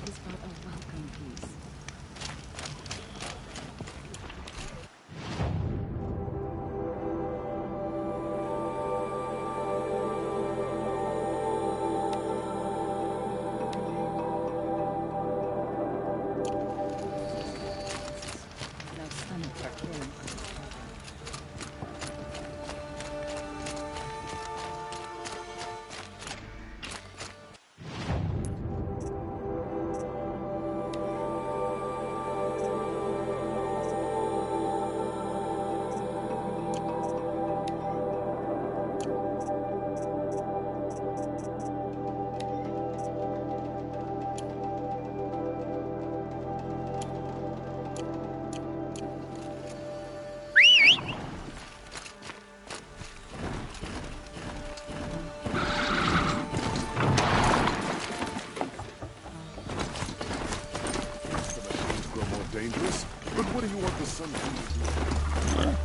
is but a welcome peace. Dangerous, but what do you want the Sun King to do?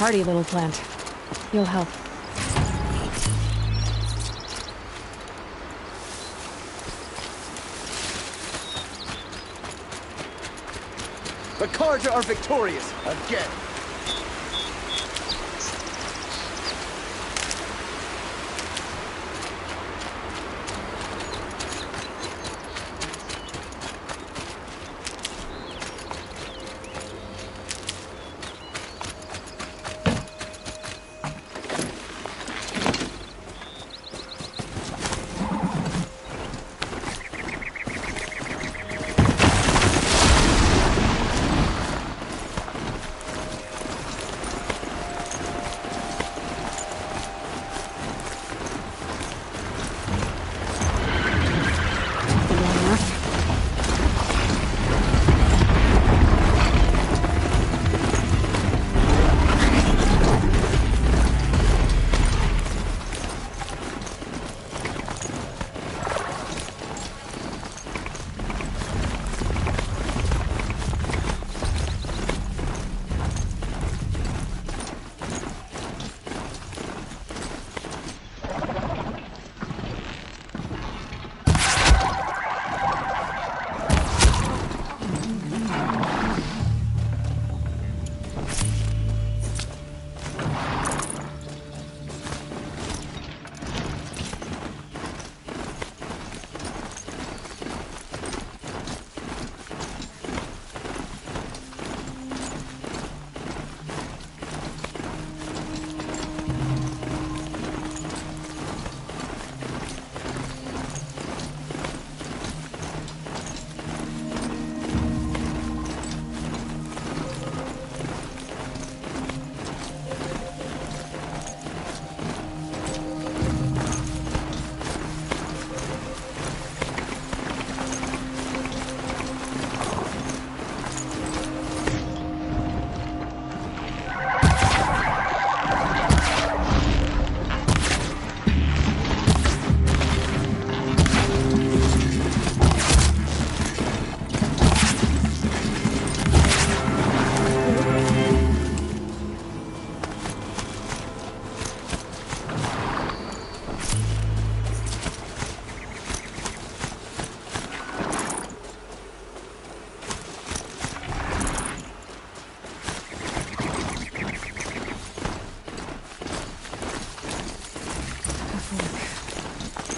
Hardy little plant. You'll help. The Carja are victorious again.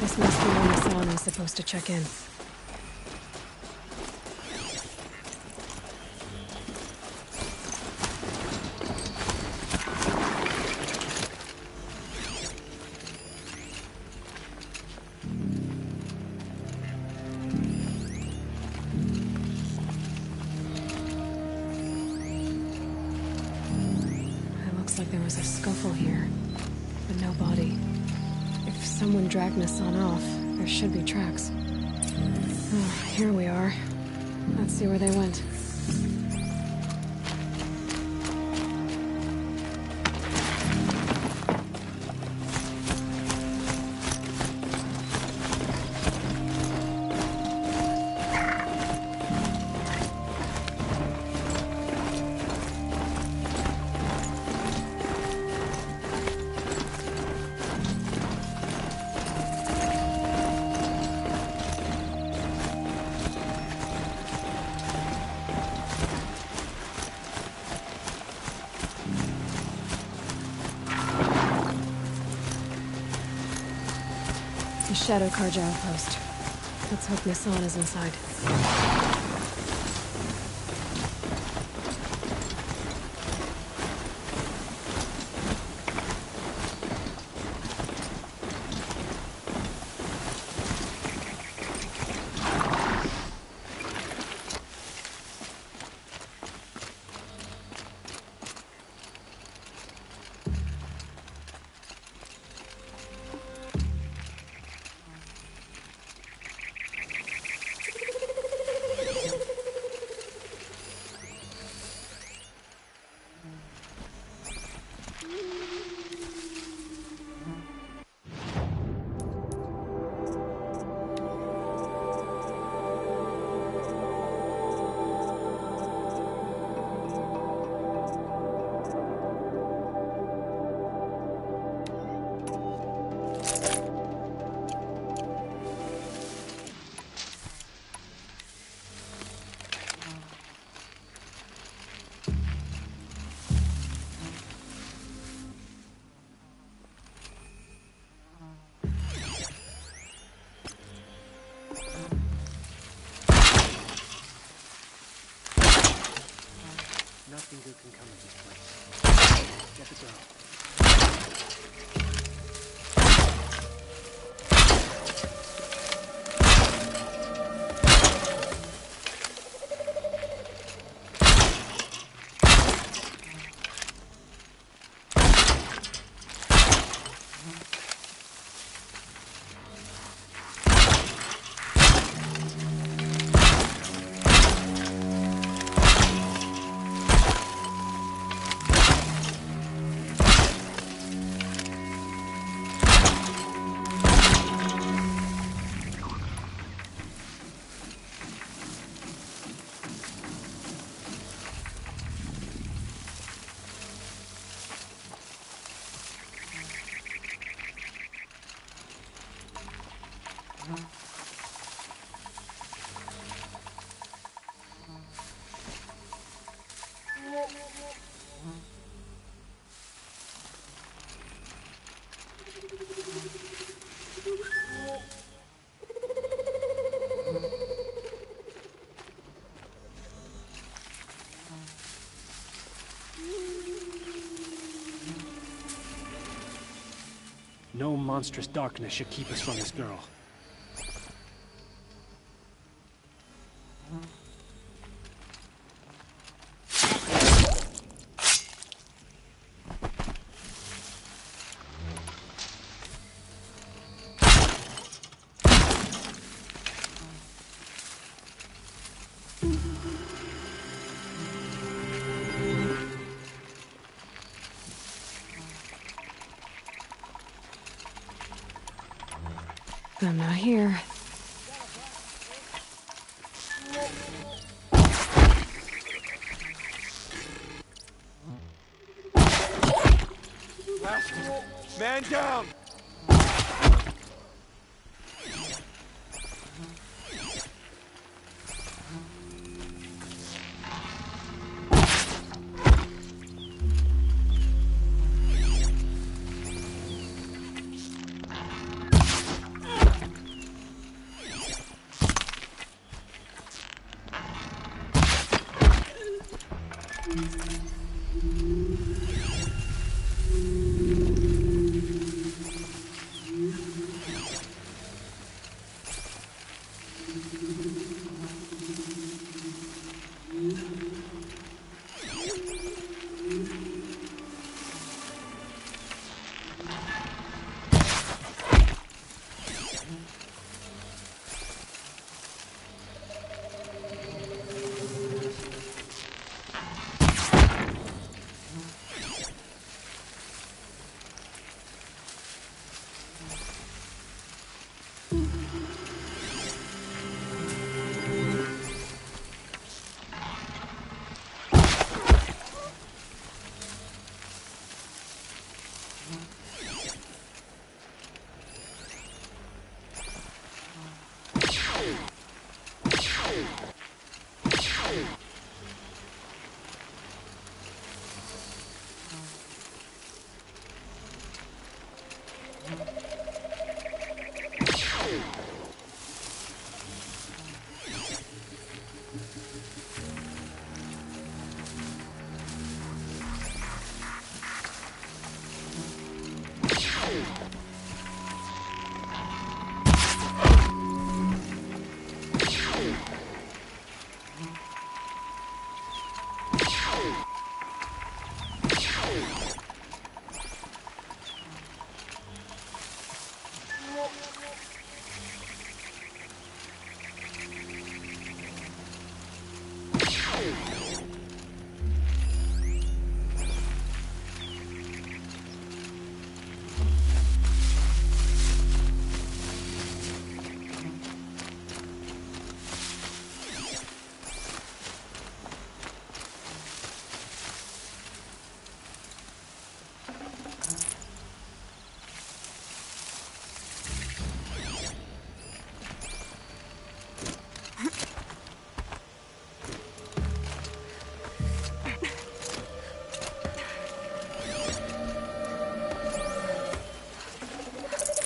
This must be when the Swan is supposed to check in. Looks like there was a scuffle here, but no body. If someone dragged Nassan off, there should be tracks. Oh, here we are. Let's see where they went. The Shadow Karja outpost. Let's hope Nassan is inside. Nothing good can come of this place. Get the girl. No monstrous darkness should keep us from this girl. I'm not here. Last man down!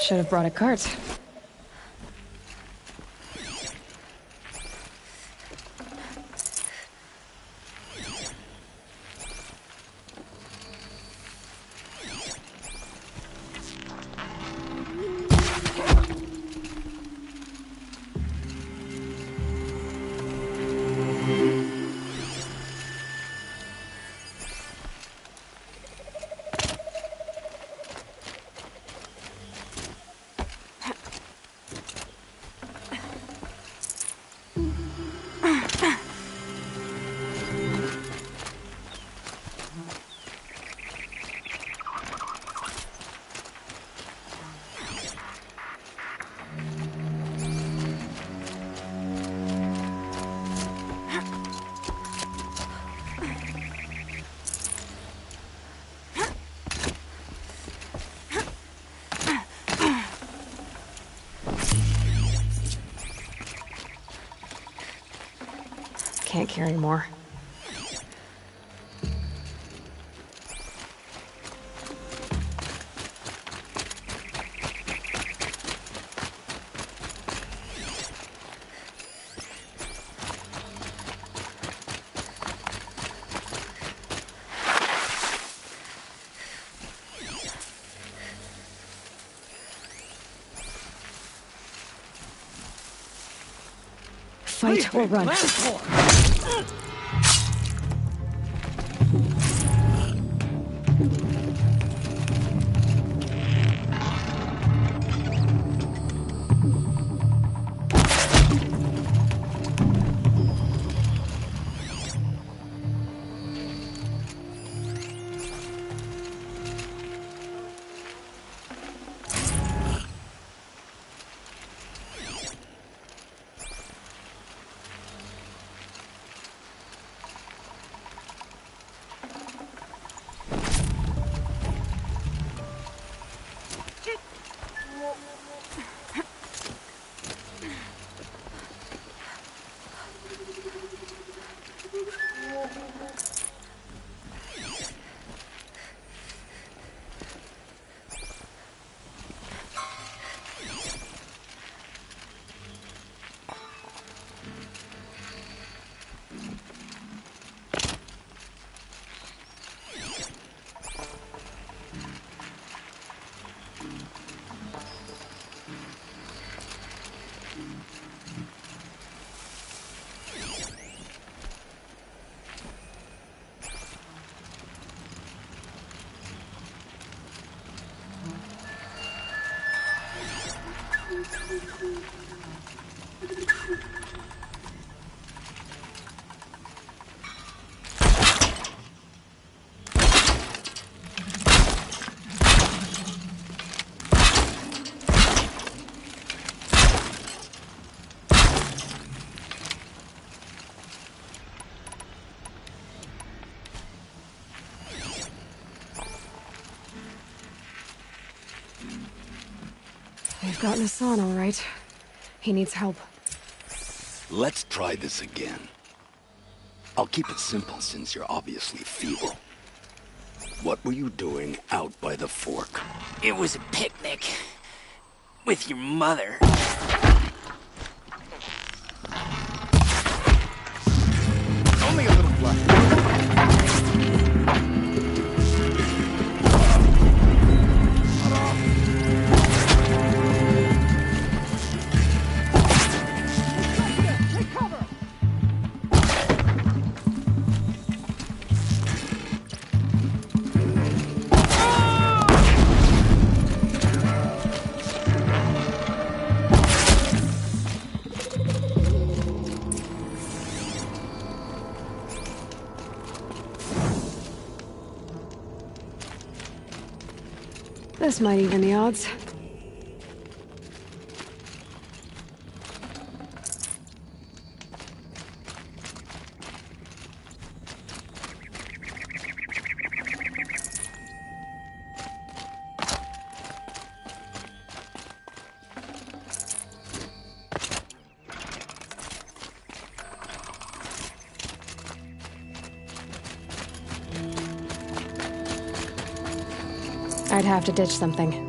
Should have brought a cart. Can't carry more. Fight or run. They've gotten Hassan all right. He needs help. Let's try this again. I'll keep it simple since you're obviously feeble. What were you doing out by the fork? It was a picnic. With your mother. Only a little black. This might even the odds. I'd have to ditch something.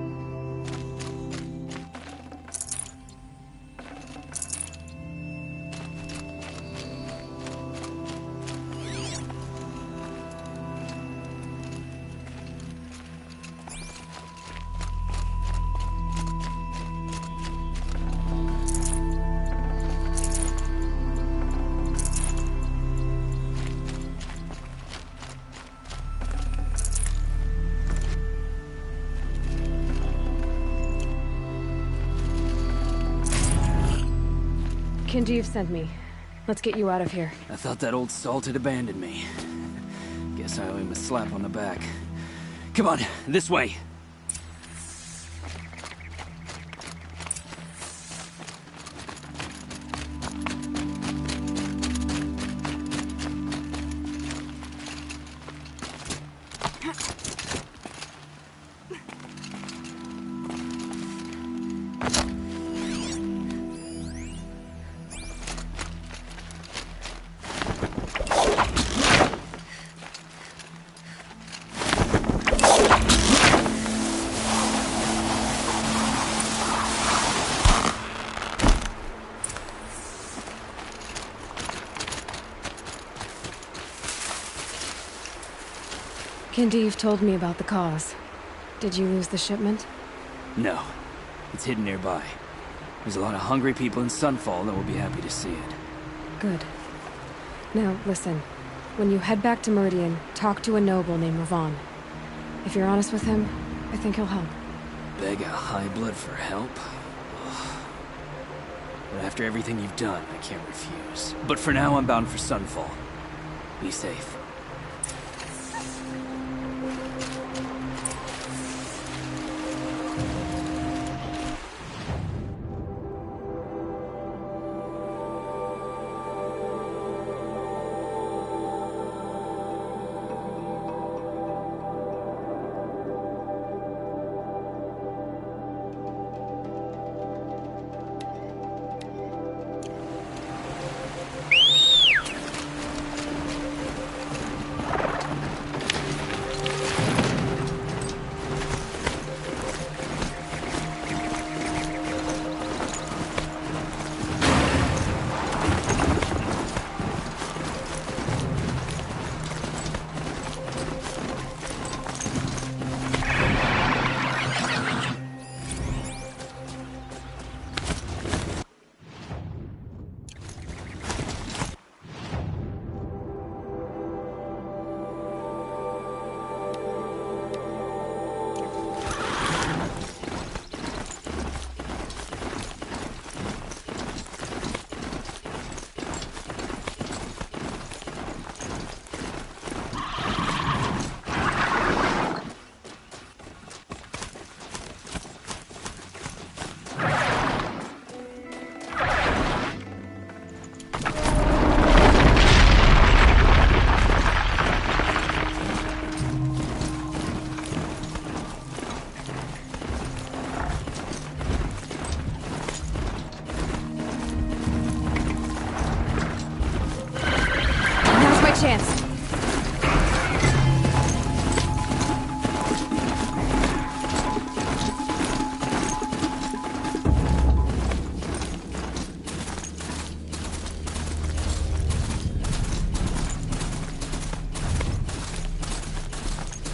Kinjeev sent me. Let's get you out of here. I thought that old salt had abandoned me. Guess I owe him a slap on the back. Come on, this way. Kinjeev told me about the cause. Did you lose the shipment? No, it's hidden nearby. There's a lot of hungry people in Sunfall that will be happy to see it. Good. Now, listen. When you head back to Meridian, talk to a noble named Ravon. If you're honest with him, I think he'll help. Beg a high blood for help? Ugh. But after everything you've done, I can't refuse. But for now, I'm bound for Sunfall. Be safe.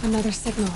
Another signal.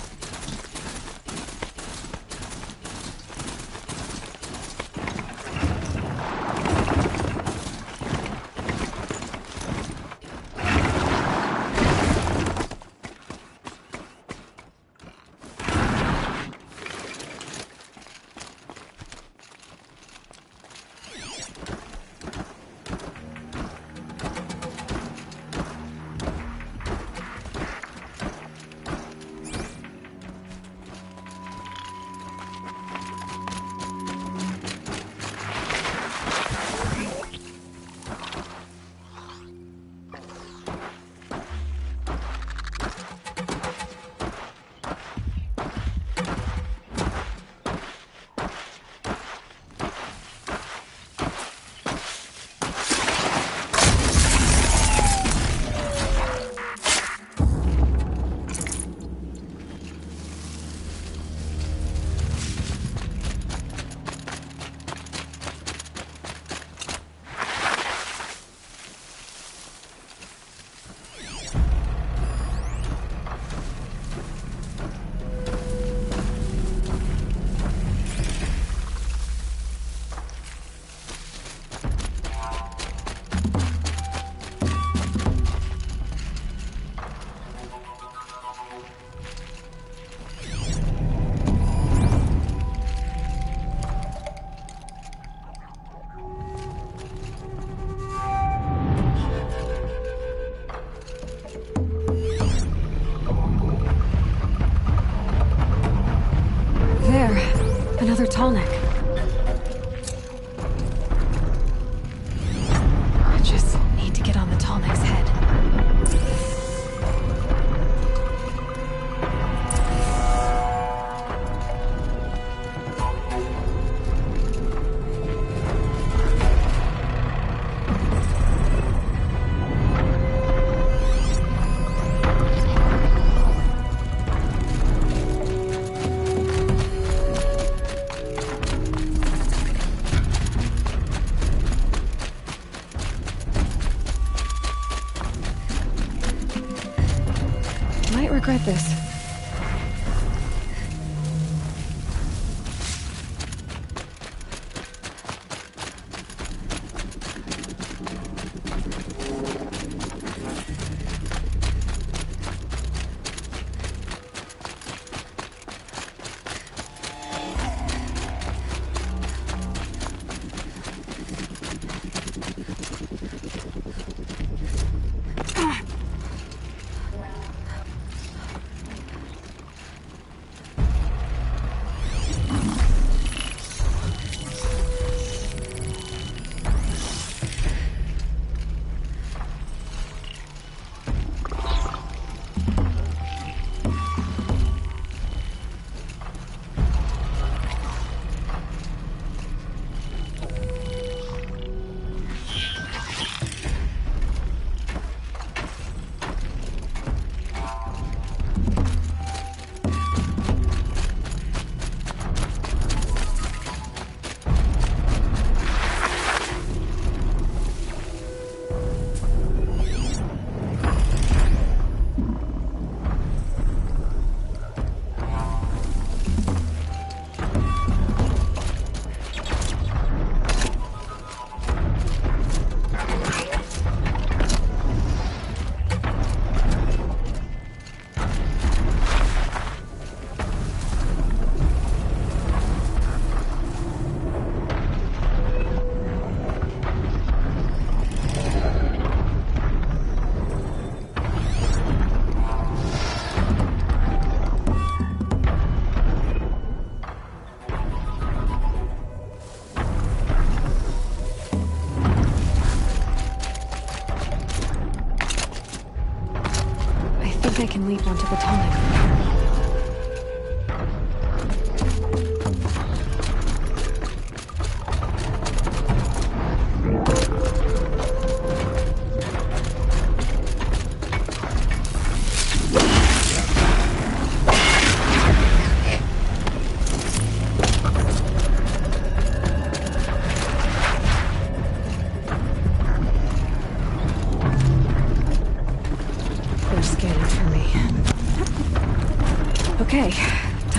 Another tall neck. I just need to get on the tall neck's head. Might regret this.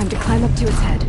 Time to climb up to its head.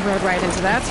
Rode right into that.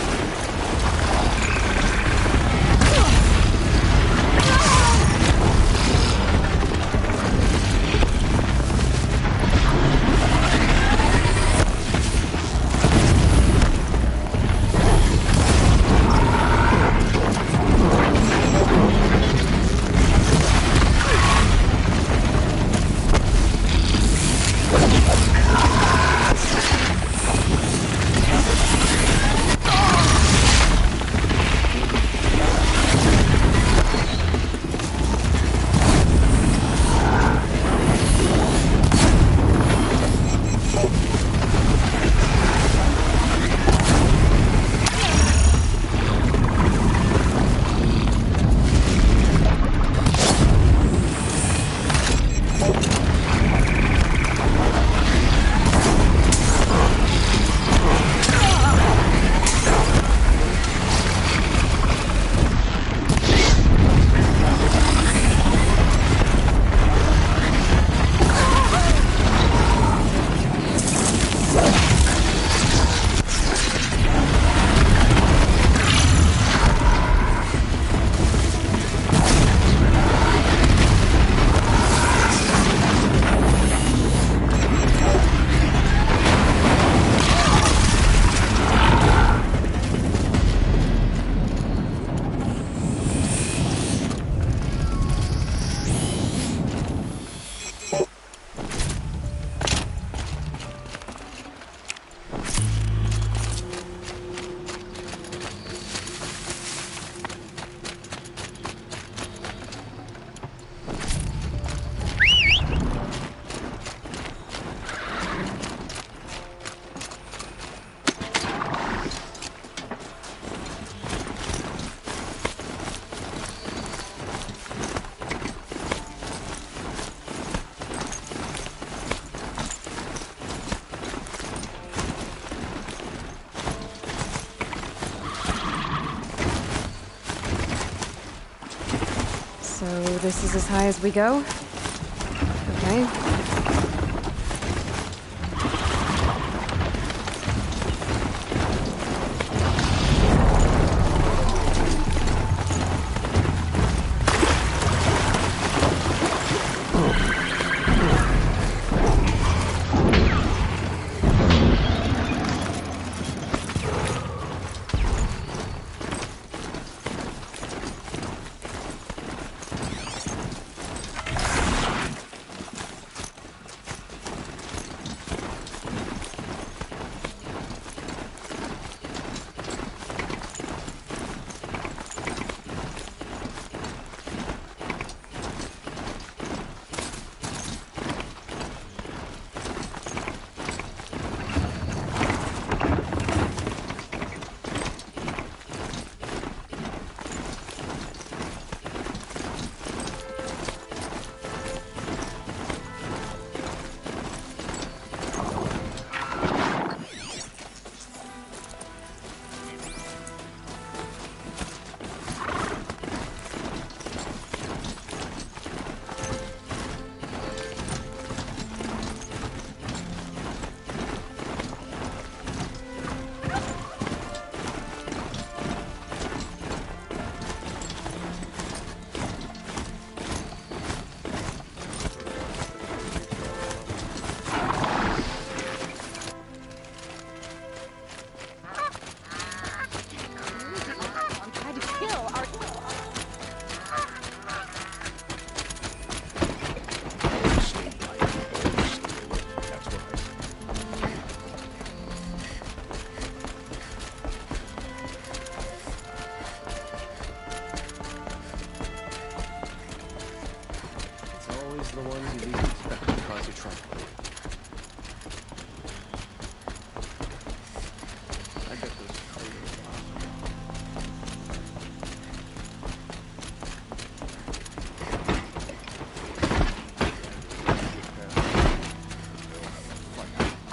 this is as high as we go? Okay. The ones you least expect to cause you trouble. I bet those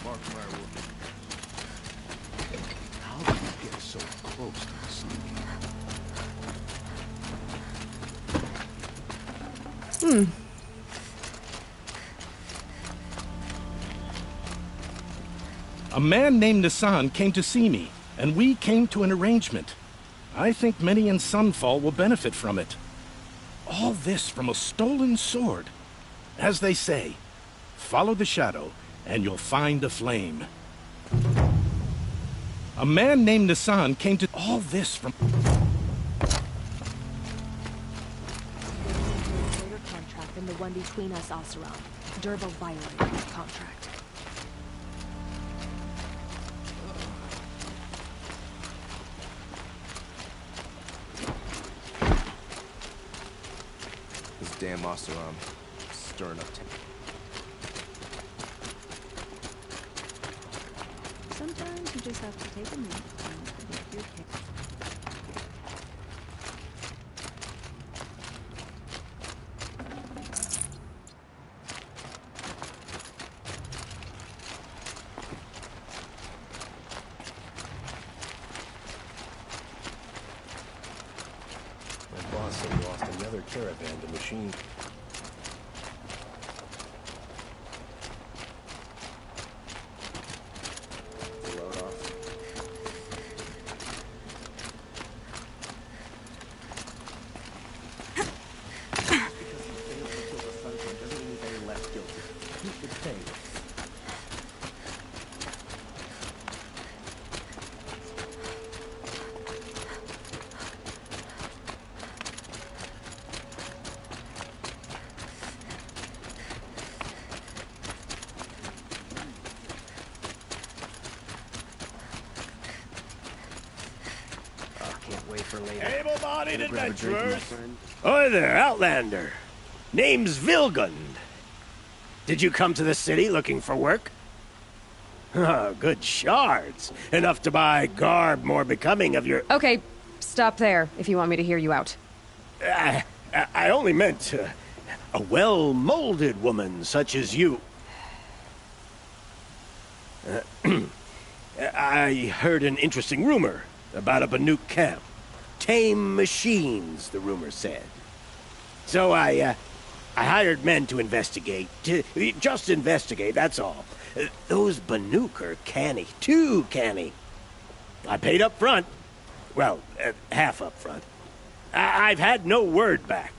Mark my word. How did you get so close to the sea? A man named Nissan came to see me, and we came to an arrangement. I think many in Sunfall will benefit from it. All this from a stolen sword. As they say, follow the shadow, and you'll find a flame. A man named Nissan came to all this from... Greater contract than the one between us, Oseram. Durbo violated that contract. This damn Oseram stirring up Sometimes you just have to take a minute and make your case. my boss said he lost another caravan to machine. Load off. Because he failed to kill the Sun King doesn't mean he's any less guilty. He should pay. Can't wait for later. Able-bodied Gonna grab a drink, my adventurers! friend. Hi there, Outlander. Name's Vilgund. Did you come to the city looking for work? Ah, good shards. Enough to buy garb more becoming of your... Okay, stop there if you want me to hear you out. I only meant a well-molded woman such as you. I heard an interesting rumor about a Banuk camp. Tame machines, the rumor said. So I hired men to investigate. Just investigate, that's all. Those Banuk are canny. Too canny. I paid up front. Well, half up front. I've had no word back.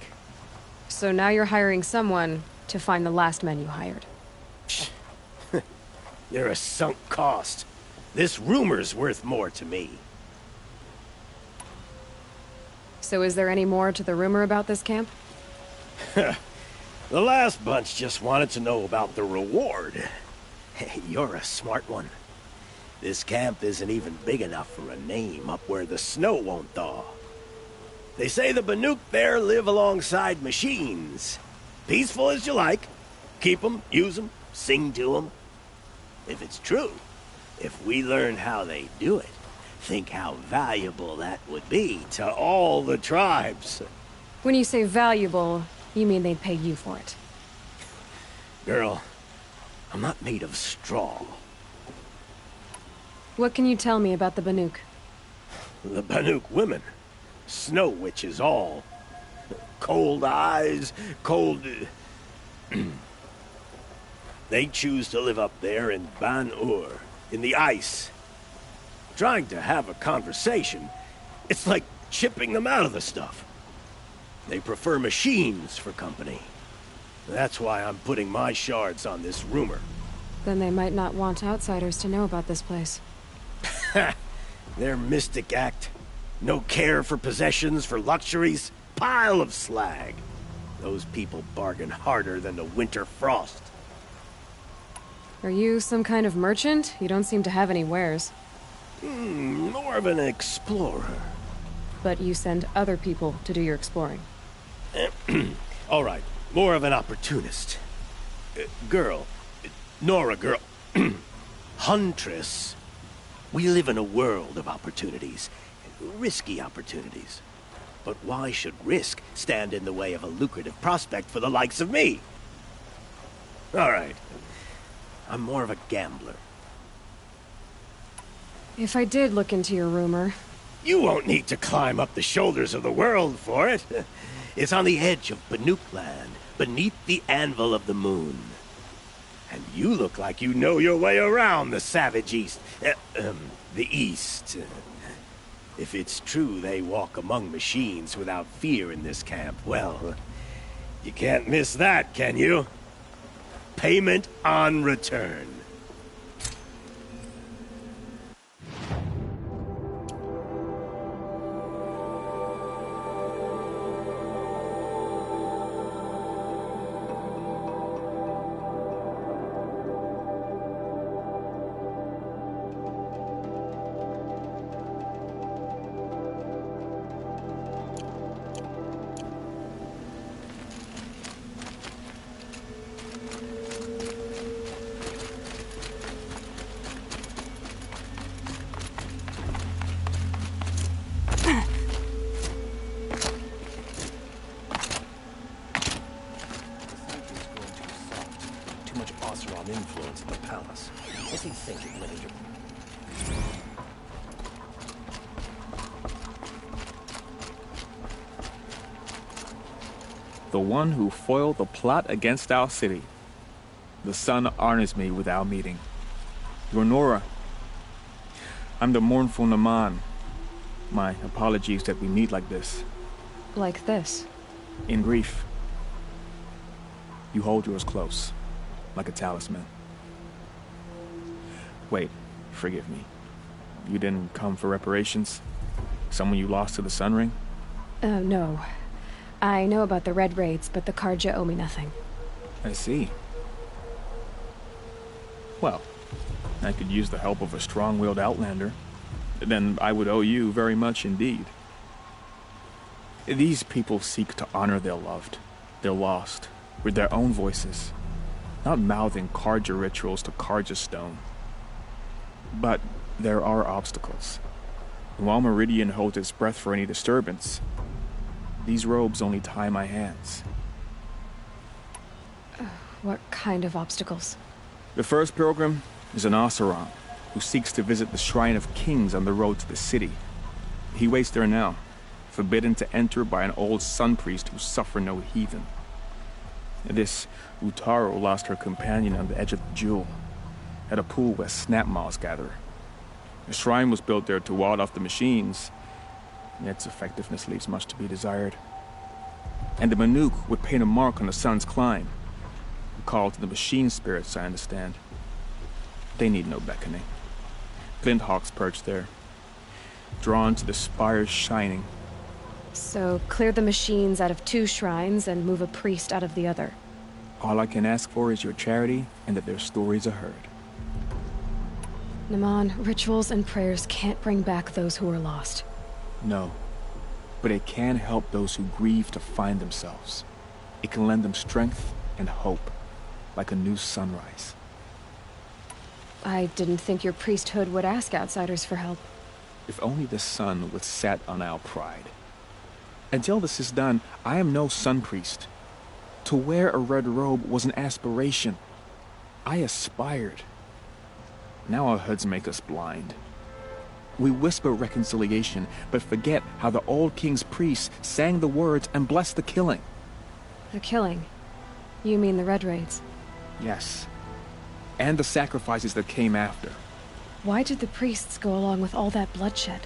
So now you're hiring someone to find the last men you hired. They're a sunk cost. This rumor's worth more to me. So is there any more to the rumor about this camp? The last bunch just wanted to know about the reward. Hey, you're a smart one. This camp isn't even big enough for a name up where the snow won't thaw. They say the Banuk there live alongside machines. Peaceful as you like. Keep 'em, use 'em, sing to 'em. If it's true, if we learn how they do it, think how valuable that would be to all the tribes. When you say valuable, you mean they'd pay you for it. Girl, I'm not made of straw. What can you tell me about the Banuk? The Banuk women. Snow witches all. Cold eyes, cold... They choose to live up there in Ban-Ur, in the ice. Trying to have a conversation, it's like chipping them out of the stuff. They prefer machines for company. That's why I'm putting my shards on this rumor. Then they might not want outsiders to know about this place. Their mystic act. No care for possessions, for luxuries. Pile of slag. Those people bargain harder than the winter frost. Are you some kind of merchant? You don't seem to have any wares. More of an explorer. But you send other people to do your exploring. All right, more of an opportunist. Girl. Nora, girl. Huntress. We live in a world of opportunities. Risky opportunities. But why should risk stand in the way of a lucrative prospect for the likes of me? All right. I'm more of a gambler. If I did look into your rumor... You won't need to climb up the shoulders of the world for it. It's on the edge of Banuk land, beneath the anvil of the moon. And you look like you know your way around the savage east. The east. If it's true they walk among machines without fear in this camp, well, you can't miss that, can you? Payment on return. Influence in the palace. What's he thinking, Major? The one who foiled the plot against our city. The sun honors me with our meeting. You're Nora. I'm the mournful Naman. My apologies that we meet like this. Like this? In grief. You hold yours close. Like a talisman. Wait, forgive me. You didn't come for reparations? Someone you lost to the Sun Ring? No. I know about the Red Raids, but the Karja owe me nothing. I see. Well, I could use the help of a strong-willed outlander. Then I would owe you very much indeed. These people seek to honor their loved, their lost, with their own voices. Not mouthing Karja rituals to Karja stone. But there are obstacles. And while Meridian holds its breath for any disturbance, these robes only tie my hands. What kind of obstacles? The first pilgrim is an Oseram, who seeks to visit the Shrine of Kings on the road to the city. He waits there now, forbidden to enter by an old sun priest who suffered no heathen. This Utaro lost her companion on the edge of the jewel, at a pool where snap moths gather. A shrine was built there to ward off the machines, yet its effectiveness leaves much to be desired. And the Manuk would paint a mark on the sun's climb, a call to the machine spirits, I understand. They need no beckoning. Flint hawks perch there, drawn to the spires shining. So, clear the machines out of 2 shrines and move a priest out of the other. All I can ask for is your charity and that their stories are heard. Naman, rituals and prayers can't bring back those who are lost. No, but it can help those who grieve to find themselves. It can lend them strength and hope, like a new sunrise. I didn't think your priesthood would ask outsiders for help. If only the sun would set on our pride. Until this is done, I am no sun priest. To wear a red robe was an aspiration. I aspired. Now our hoods make us blind. We whisper reconciliation, but forget how the old king's priests sang the words and blessed the killing. The killing? You mean the Red Raids? Yes. And the sacrifices that came after. Why did the priests go along with all that bloodshed?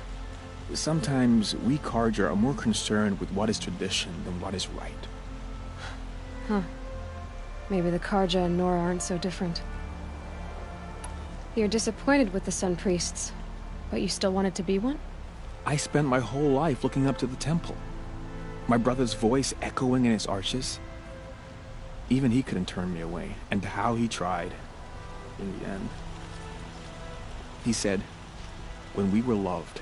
Sometimes we Karja are more concerned with what is tradition than what is right. Huh. Maybe the Karja and Nora aren't so different. You're disappointed with the Sun Priests, but you still wanted to be one? I spent my whole life looking up to the temple. My brother's voice echoing in its arches. Even he couldn't turn me away, and how he tried, in the end. He said, when we were loved,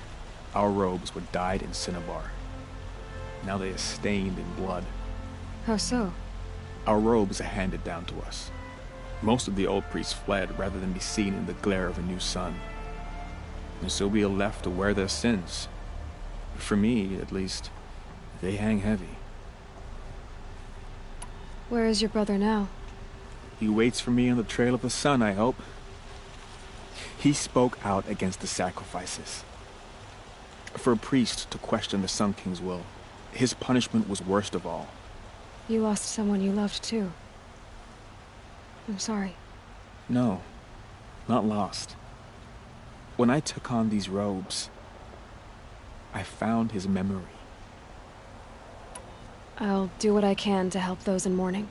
our robes were dyed in cinnabar. Now they are stained in blood. How so? Our robes are handed down to us. Most of the old priests fled rather than be seen in the glare of a new sun. And so we are left to wear their sins. For me, at least, they hang heavy. Where is your brother now? He waits for me on the trail of the sun, I hope. He spoke out against the sacrifices. For a priest to question the Sun King's will, his punishment was worst of all. You lost someone you loved too. I'm sorry. No, not lost. When I took on these robes, I found his memory. I'll do what I can to help those in mourning.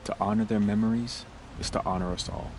To honor their memories is to honor us all.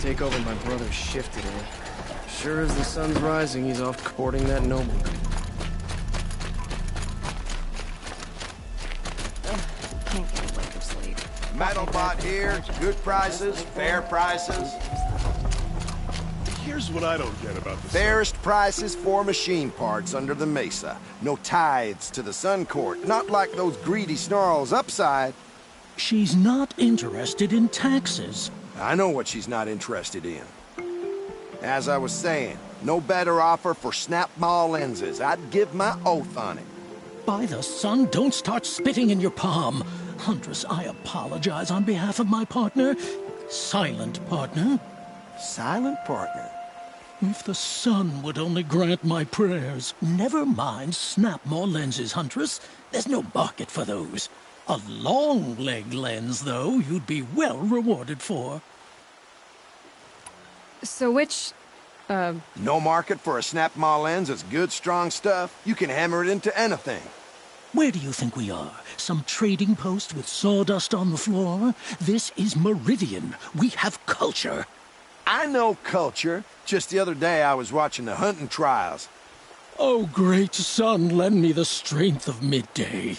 Take over my brother's shift today. Sure as the sun's rising, he's off courting that nobleman. Can't get a wink of sleep. Metal bot here, good prices, fair prices. Here's what I don't get about the Fairest prices for machine parts under the mesa. No tithes to the Sun Court, not like those greedy snarls upside. She's not interested in taxes. I know what she's not interested in. As I was saying, no better offer for snap maw lenses. I'd give my oath on it. By the sun, don't start spitting in your palm. Huntress, I apologize on behalf of my partner. Silent partner. Silent partner? If the sun would only grant my prayers. Never mind snap maw lenses, Huntress. There's no market for those. A long leg lens, though, you'd be well rewarded for. So which, No market for a snap maw lens is good, strong stuff. You can hammer it into anything. Where do you think we are? Some trading post with sawdust on the floor? This is Meridian. We have culture. I know culture. Just the other day I was watching the hunting trials. Oh, great sun, lend me the strength of midday.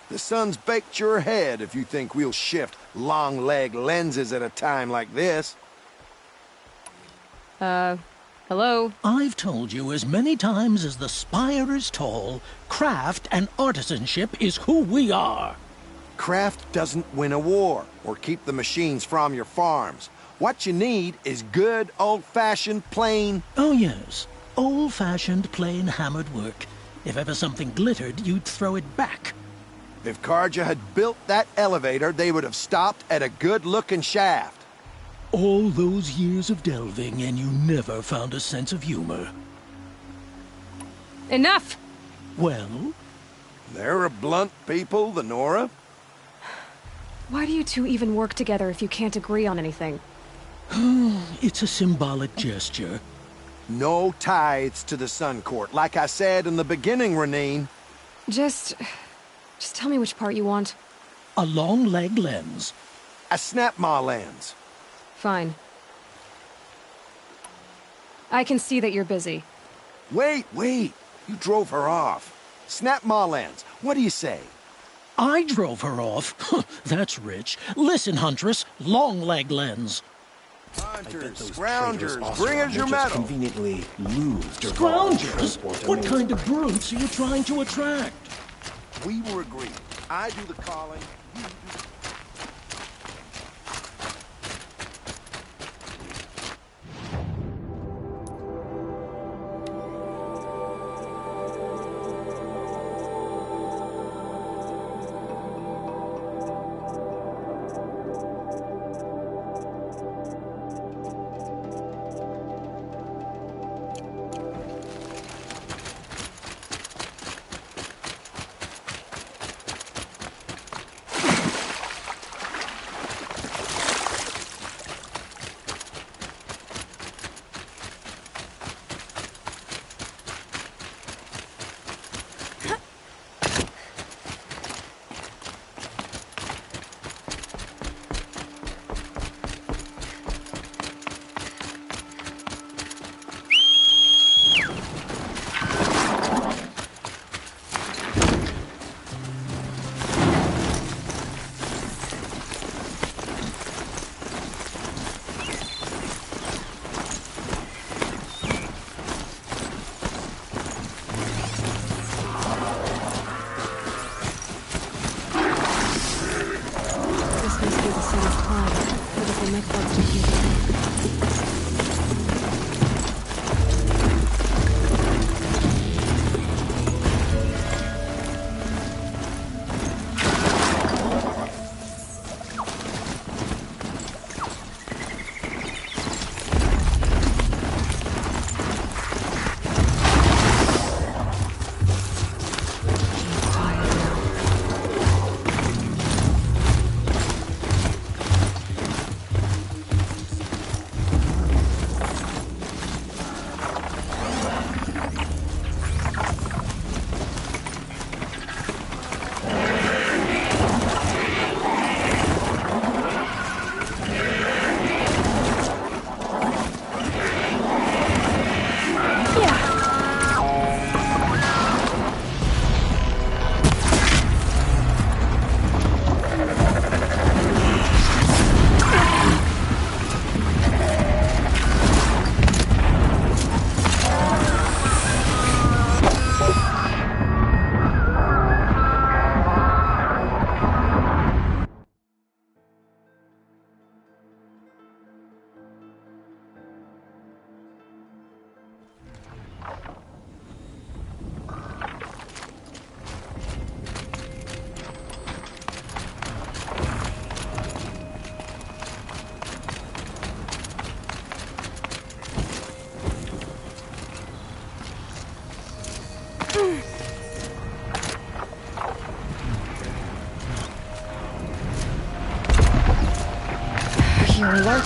The sun's baked your head if you think we'll shift long leg lenses at a time like this. hello? I've told you as many times as the spire is tall, craft and artisanship is who we are. Craft doesn't win a war or keep the machines from your farms. What you need is good, old-fashioned, plain... Oh, yes. Old-fashioned, plain hammered work. If ever something glittered, you'd throw it back. If Karja had built that elevator, they would have stopped at a good-looking shaft. All those years of delving, and you never found a sense of humor. Enough! Well? They're a blunt people, the Nora. Why do you two even work together if you can't agree on anything? It's a symbolic gesture. No tithes to the Sun Court, like I said in the beginning, Renine. Just tell me which part you want. A long leg lens. A snap maw lens. Fine. I can see that you're busy. Wait. You drove her off. Snap maw lens. What do you say? I drove her off? That's rich. Listen, Huntress. Long leg lens. Hunters, scroungers, bring us your metal. Conveniently lose Scroungers? What kind of brutes are you trying to attract? We were agreed. I do the calling, you do the... Your alert.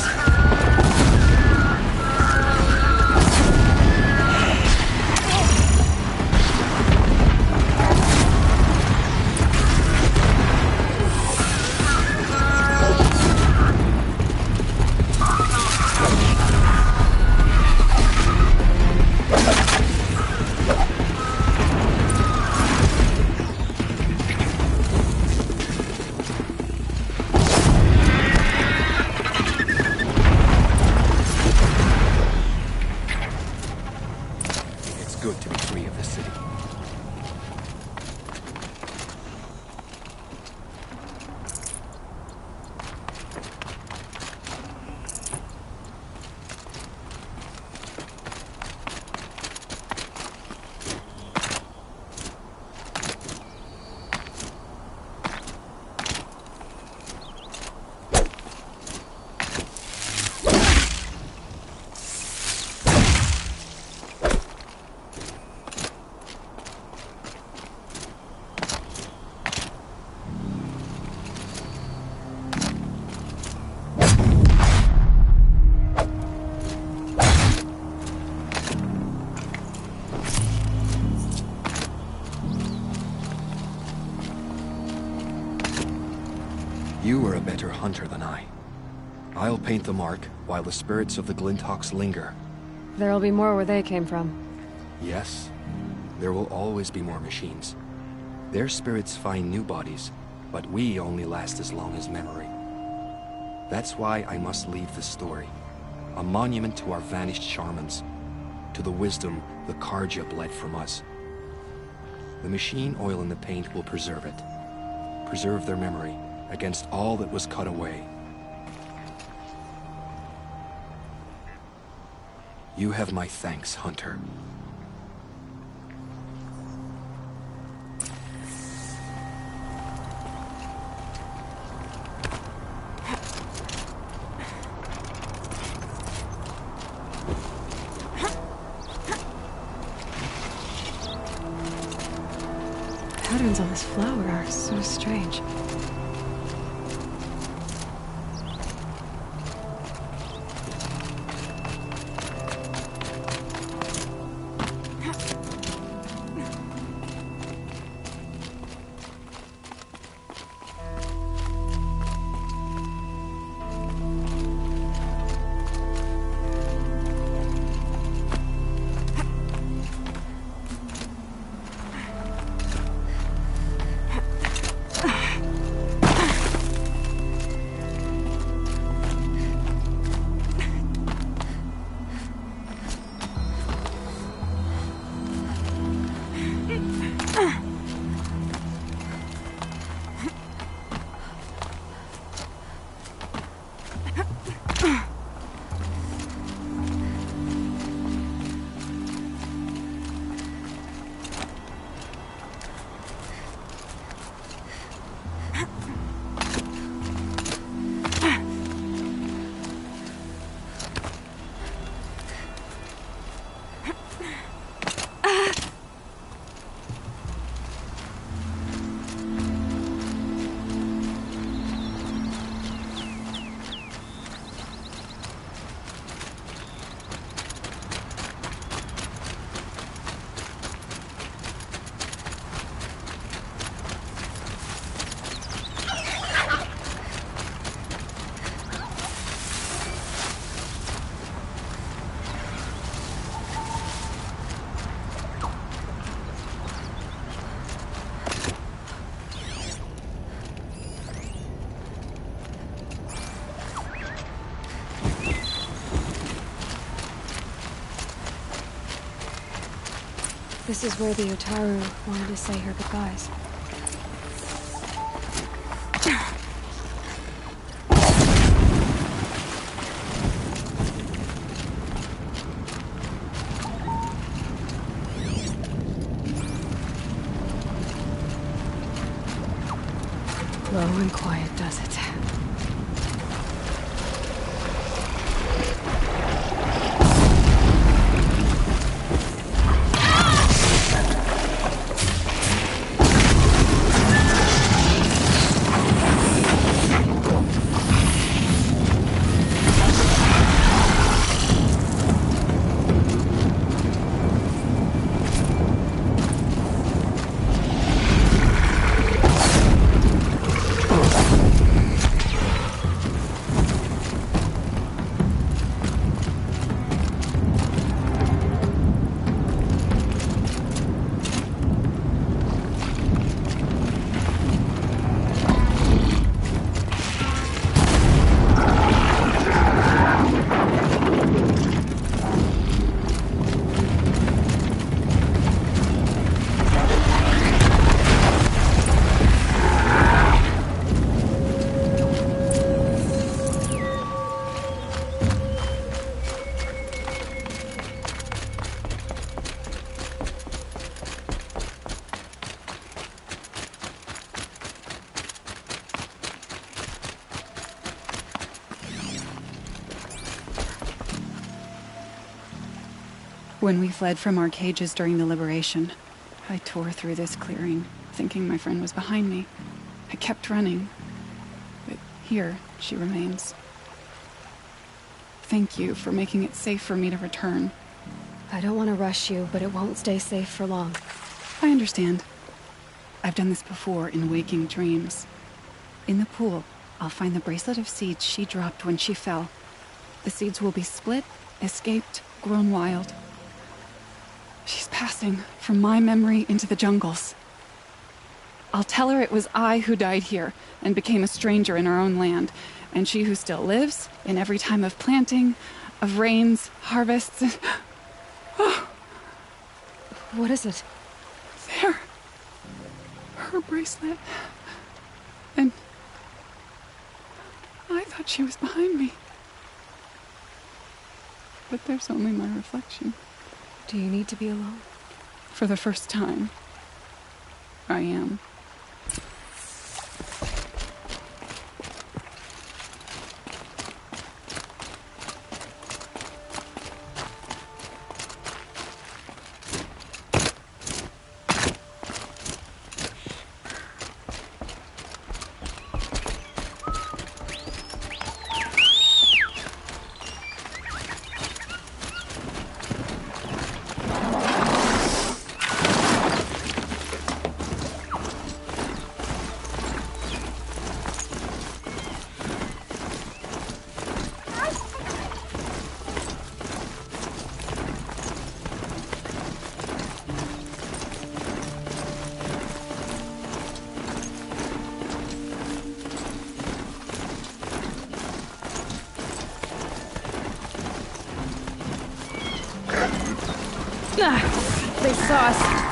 Good to be free of the city. You were a better hunter than I. I'll paint the mark while the spirits of the Glinthawks linger. There'll be more where they came from. Yes, there will always be more machines. Their spirits find new bodies, but we only last as long as memory. That's why I must leave this story. A monument to our vanished shamans, to the wisdom the Karja bled from us. The machine oil in the paint will preserve it. Preserve their memory against all that was cut away. You have my thanks, Hunter. Patterns on this flower are so strange. This is where the Otaru wanted to say her goodbyes. Low and quiet does it. When we fled from our cages during the liberation, I tore through this clearing, thinking my friend was behind me. I kept running, but here she remains. Thank you for making it safe for me to return. I don't want to rush you, but it won't stay safe for long. I understand. I've done this before in waking dreams. In the pool, I'll find the bracelet of seeds she dropped when she fell. The seeds will be split, escaped, grown wild. She's passing from my memory into the jungles. I'll tell her it was I who died here and became a stranger in our own land, and she who still lives in every time of planting, of rains, harvests. Oh. What is it? There. Her bracelet. And I thought she was behind me. But there's only my reflection. Do you need to be alone? For the first time, I am. They saw us.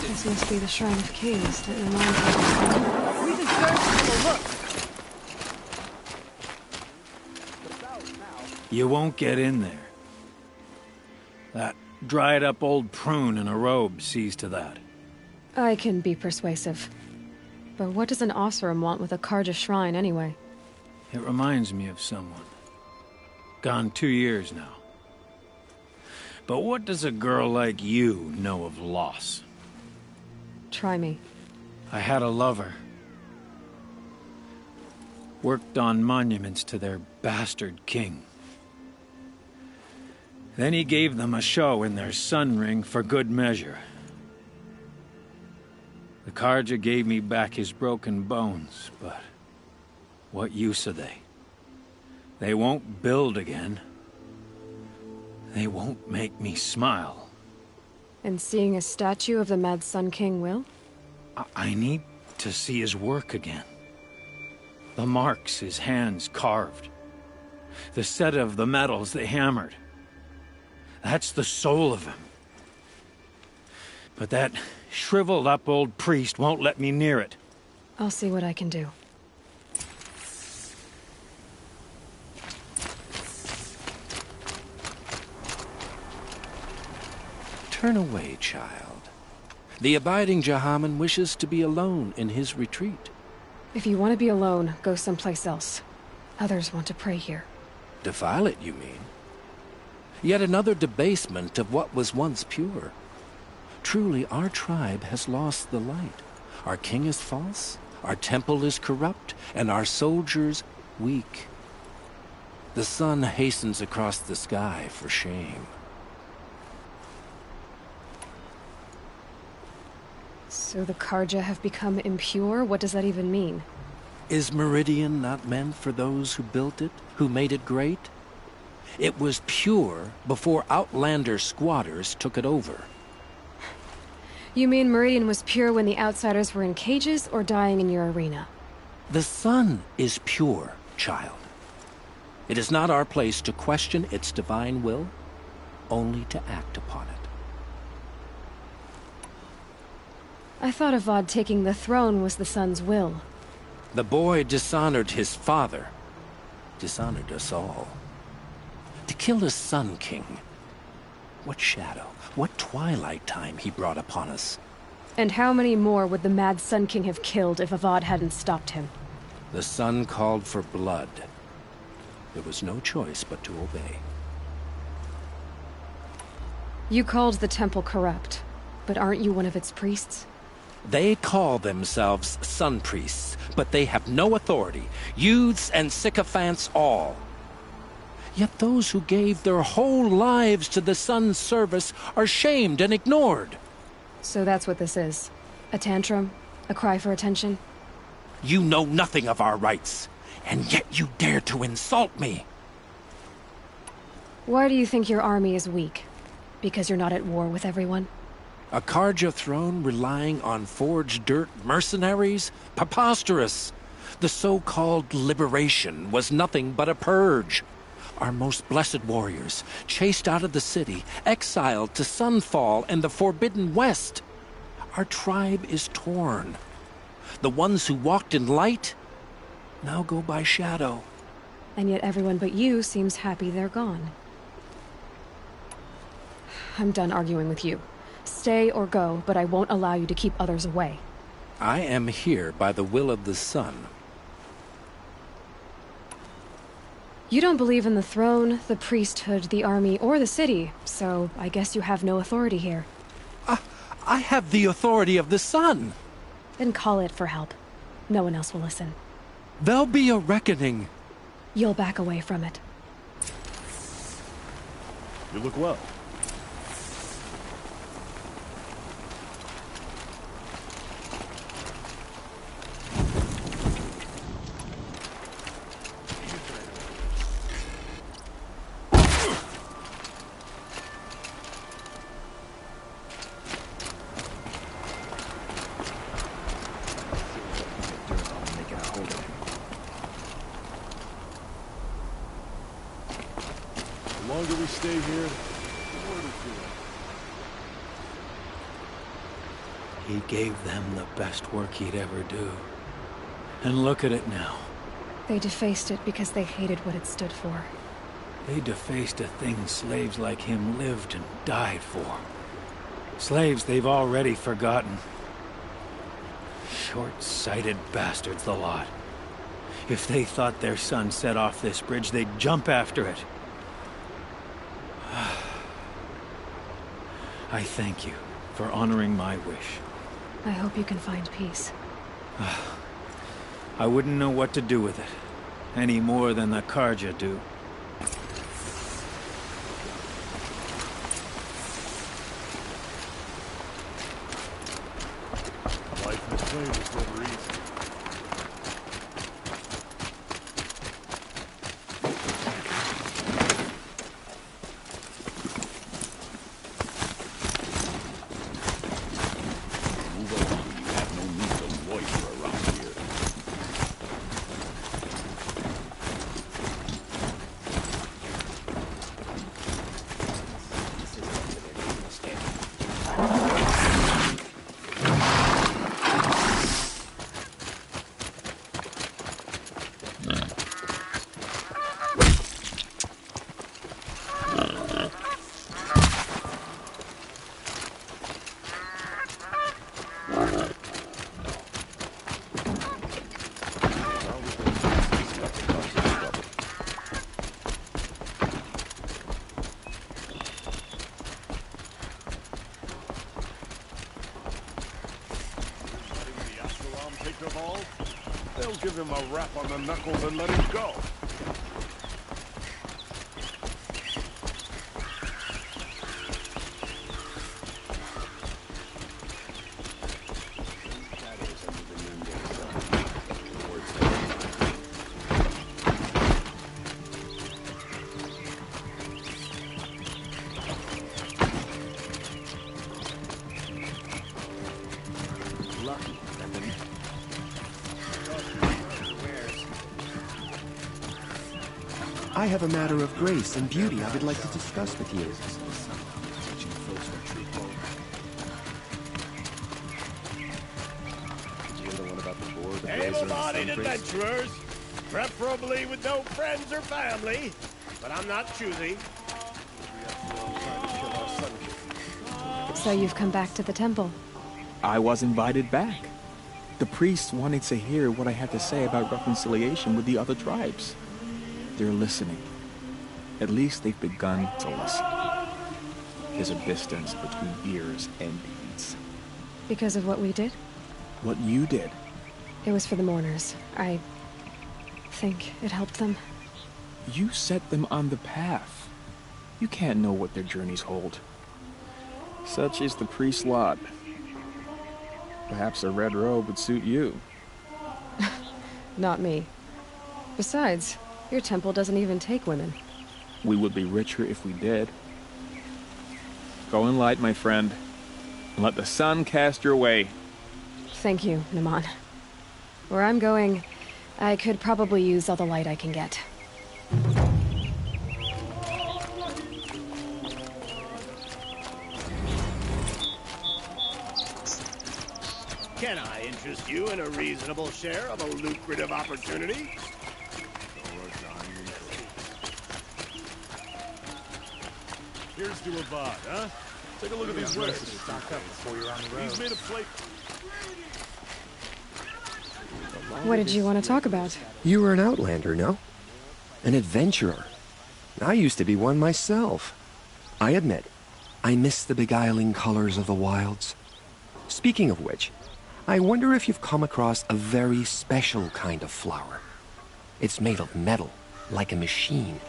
This must be the Shrine of Kings that reminds me. We deserve to look. You won't get in there. That dried-up old prune in a robe sees to that. I can be persuasive. But what does an Oseram want with a Karja shrine, anyway? It reminds me of someone. Gone 2 years now. But what does a girl like you know of loss? Try me. I had a lover. Worked on monuments to their bastard king. Then he gave them a show in their sun ring for good measure. The Karja gave me back his broken bones, but what use are they? They won't build again. They won't make me smile. And seeing a statue of the Mad Sun King will? I need to see his work again. The marks his hands carved. The set of the metals they hammered. That's the soul of him. But that shriveled up old priest won't let me near it. I'll see what I can do. Turn away, child. The abiding Jahaman wishes to be alone in his retreat. If you want to be alone, go someplace else. Others want to pray here. Defile it, you mean? Yet another debasement of what was once pure. Truly, our tribe has lost the light. Our king is false, our temple is corrupt, and our soldiers weak. The sun hastens across the sky for shame. So the Karja have become impure? What does that even mean? Is Meridian not meant for those who built it, who made it great? It was pure before Outlander squatters took it over. You mean Meridian was pure when the outsiders were in cages or dying in your arena? The sun is pure, child. It is not our place to question its divine will, only to act upon it. I thought Avad taking the throne was the sun's will. The boy dishonored his father, dishonored us all. To kill a Sun King. What shadow, what twilight time he brought upon us. And how many more would the mad Sun King have killed if Avad hadn't stopped him? The sun called for blood. There was no choice but to obey. You called the temple corrupt, but aren't you one of its priests? They call themselves sun priests, but they have no authority. Youths and sycophants all. Yet those who gave their whole lives to the sun's service are shamed and ignored. So that's what this is. A tantrum? A cry for attention? You know nothing of our rights, and yet you dare to insult me. Why do you think your army is weak? Because you're not at war with everyone? A Karja throne relying on forged dirt mercenaries? Preposterous! The so-called liberation was nothing but a purge. Our most blessed warriors, chased out of the city, exiled to Sunfall and the Forbidden West. Our tribe is torn. The ones who walked in light now go by shadow. And yet everyone but you seems happy they're gone. I'm done arguing with you. Stay or go, but I won't allow you to keep others away. I am here by the will of the sun. You don't believe in the throne, the priesthood, the army, or the city, so I guess you have no authority here. I have the authority of the sun. Then call it for help. No one else will listen. There'll be a reckoning. You'll back away from it. You look well. The longer we stay here, the more we feel. He gave them the best work he'd ever do. And look at it now. They defaced it because they hated what it stood for. They defaced a thing slaves like him lived and died for. Slaves they've already forgotten. Short-sighted bastards, the lot. If they thought their son set off this bridge, they'd jump after it. I thank you for honoring my wish. I hope you can find peace. I wouldn't know what to do with it, any more than the Karja do. Life in this place is never easy. They'll give him a rap on the knuckles and let him go. I have a matter of grace and beauty I would like to discuss with you. Able-bodied adventurers, preferably with no friends or family, but I'm not choosy. So you've come back to the temple? I was invited back. The priests wanted to hear what I had to say about reconciliation with the other tribes. They're listening. At least they've begun to listen. There's a distance between ears and deeds. Because of what we did? What you did. It was for the mourners. I think it helped them. You set them on the path. You can't know what their journeys hold. Such is the priest's lot. Perhaps a red robe would suit you. Not me. Besides, your temple doesn't even take women. We would be richer if we did. Go in light, my friend, and let the sun cast your way. Thank you, Naman. Where I'm going, I could probably use all the light I can get. Can I interest you in a reasonable share of a lucrative opportunity? Here's to Avad, huh? Take a look at these wares. Stock up before you're on the road. He's made a plate. What did you want to talk about? You were an outlander, no? An adventurer. I used to be one myself. I admit, I miss the beguiling colors of the wilds. Speaking of which, I wonder if you've come across a very special kind of flower. It's made of metal, like a machine.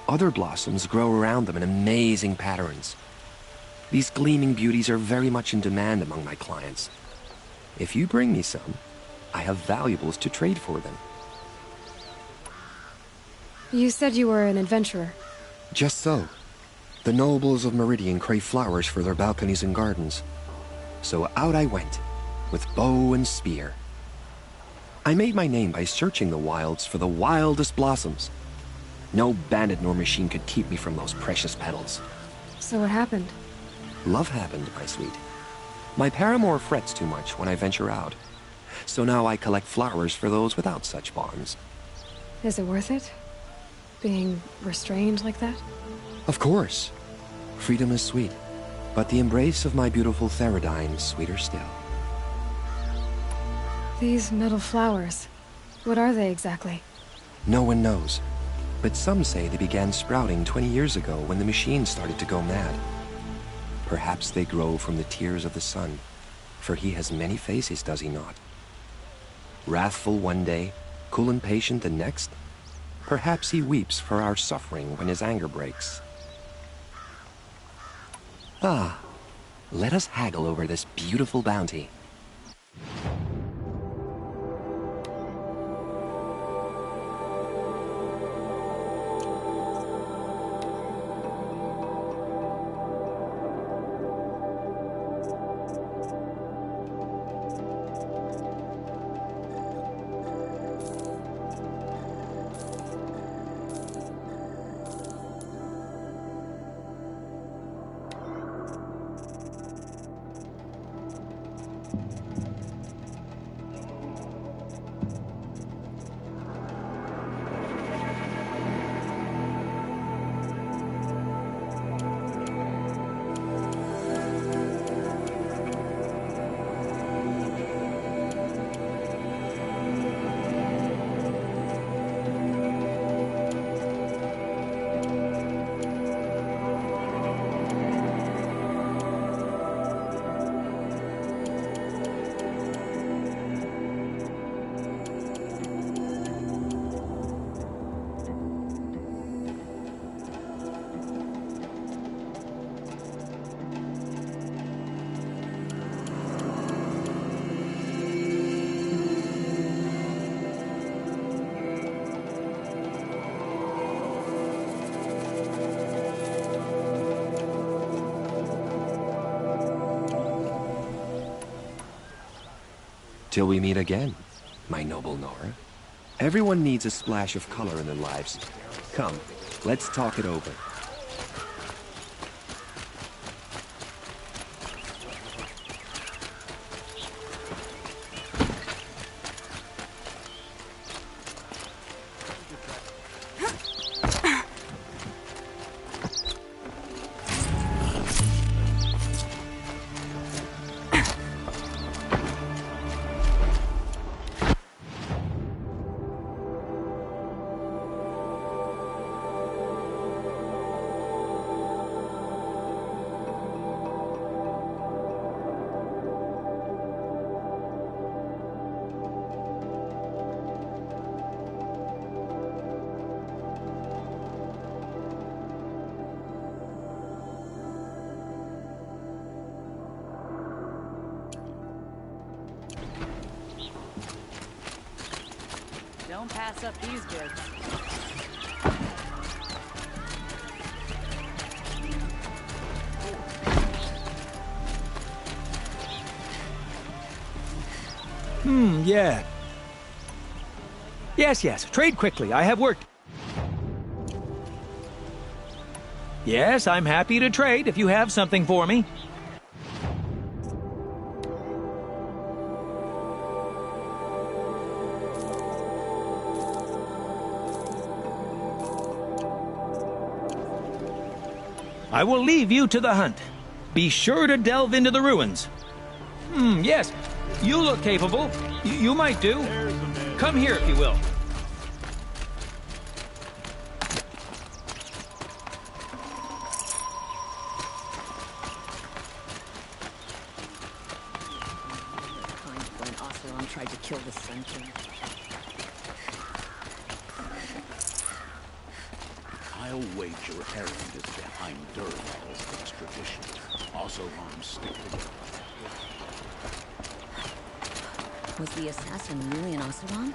Other blossoms grow around them in amazing patterns. These gleaming beauties are very much in demand among my clients. If you bring me some, I have valuables to trade for them. You said you were an adventurer. Just so. The nobles of Meridian crave flowers for their balconies and gardens. So out I went, with bow and spear. I made my name by searching the wilds for the wildest blossoms. No bandit nor machine could keep me from those precious petals. So what happened? Love happened, my sweet. My paramour frets too much when I venture out. So now I collect flowers for those without such bonds. Is it worth it? Being restrained like that? Of course. Freedom is sweet, but the embrace of my beautiful Theridine is sweeter still. These metal flowers, what are they exactly? No one knows, but some say they began sprouting 20 years ago when the machine started to go mad. Perhaps they grow from the tears of the sun, for he has many faces, does he not? Wrathful one day, cool and patient the next. Perhaps he weeps for our suffering when his anger breaks. Ah, let us haggle over this beautiful bounty. Till we meet again, my noble Nora. Everyone needs a splash of color in their lives. Come, let's talk it over. Don't pass up these goods. Yeah. Yes. Trade quickly. I have work. Yes, I'm happy to trade if you have something for me. I will leave you to the hunt. Be sure to delve into the ruins. Yes. You look capable. You might do. Come here if you will. When Oseram tried to kill the Sun King. I'll wager Erend is behind Durval's extradition. Oseram stick together. Was the assassin really an Oseram?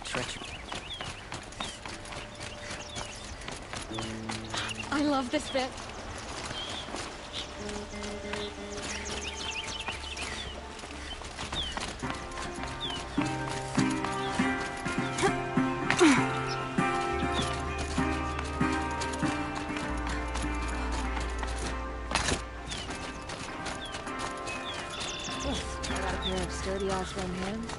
Treachery. I love this bit. Sturdy Oseram hands.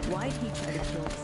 Why'd he try to kill us?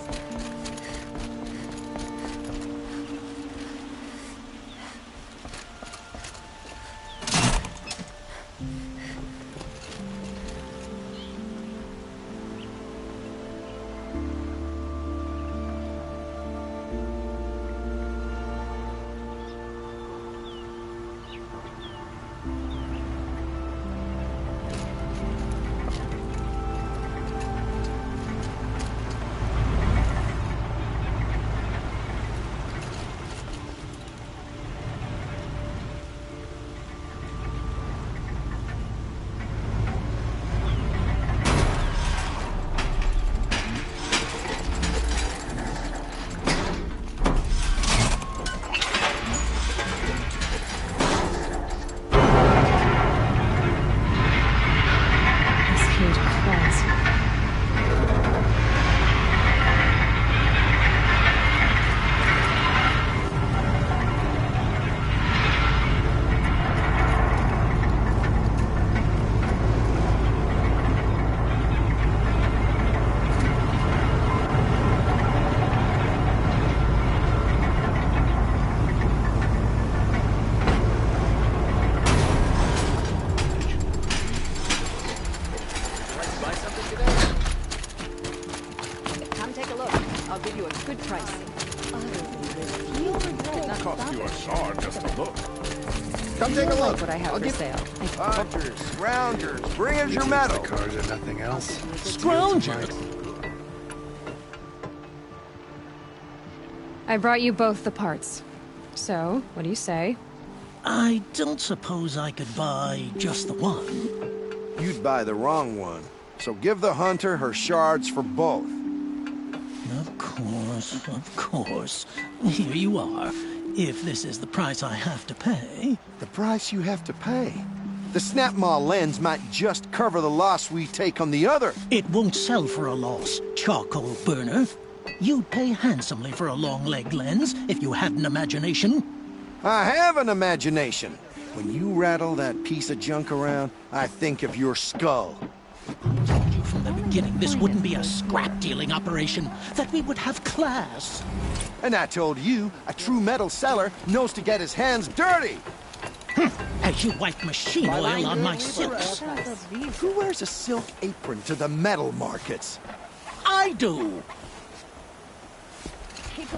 Come take a look. What I have for sale. Rounders, rounders, bring us your metal. The cars are nothing else. Scroungers! I brought you both the parts. So, what do you say? I don't suppose I could buy just the one. You'd buy the wrong one. So give the hunter her shards for both. Of course. Here you are. If this is the price I have to pay. The price you have to pay? The Snapmaw lens might just cover the loss we take on the other. It won't sell for a loss, charcoal burner. You'd pay handsomely for a long leg lens if you had an imagination. I have an imagination. When you rattle that piece of junk around, I think of your skull. I told you from the beginning this wouldn't be a scrap-dealing operation, that we would have class. And I told you, a true metal seller knows to get his hands dirty. As you wipe machine oil on my silks. Who wears a silk apron to the metal markets? I do. I've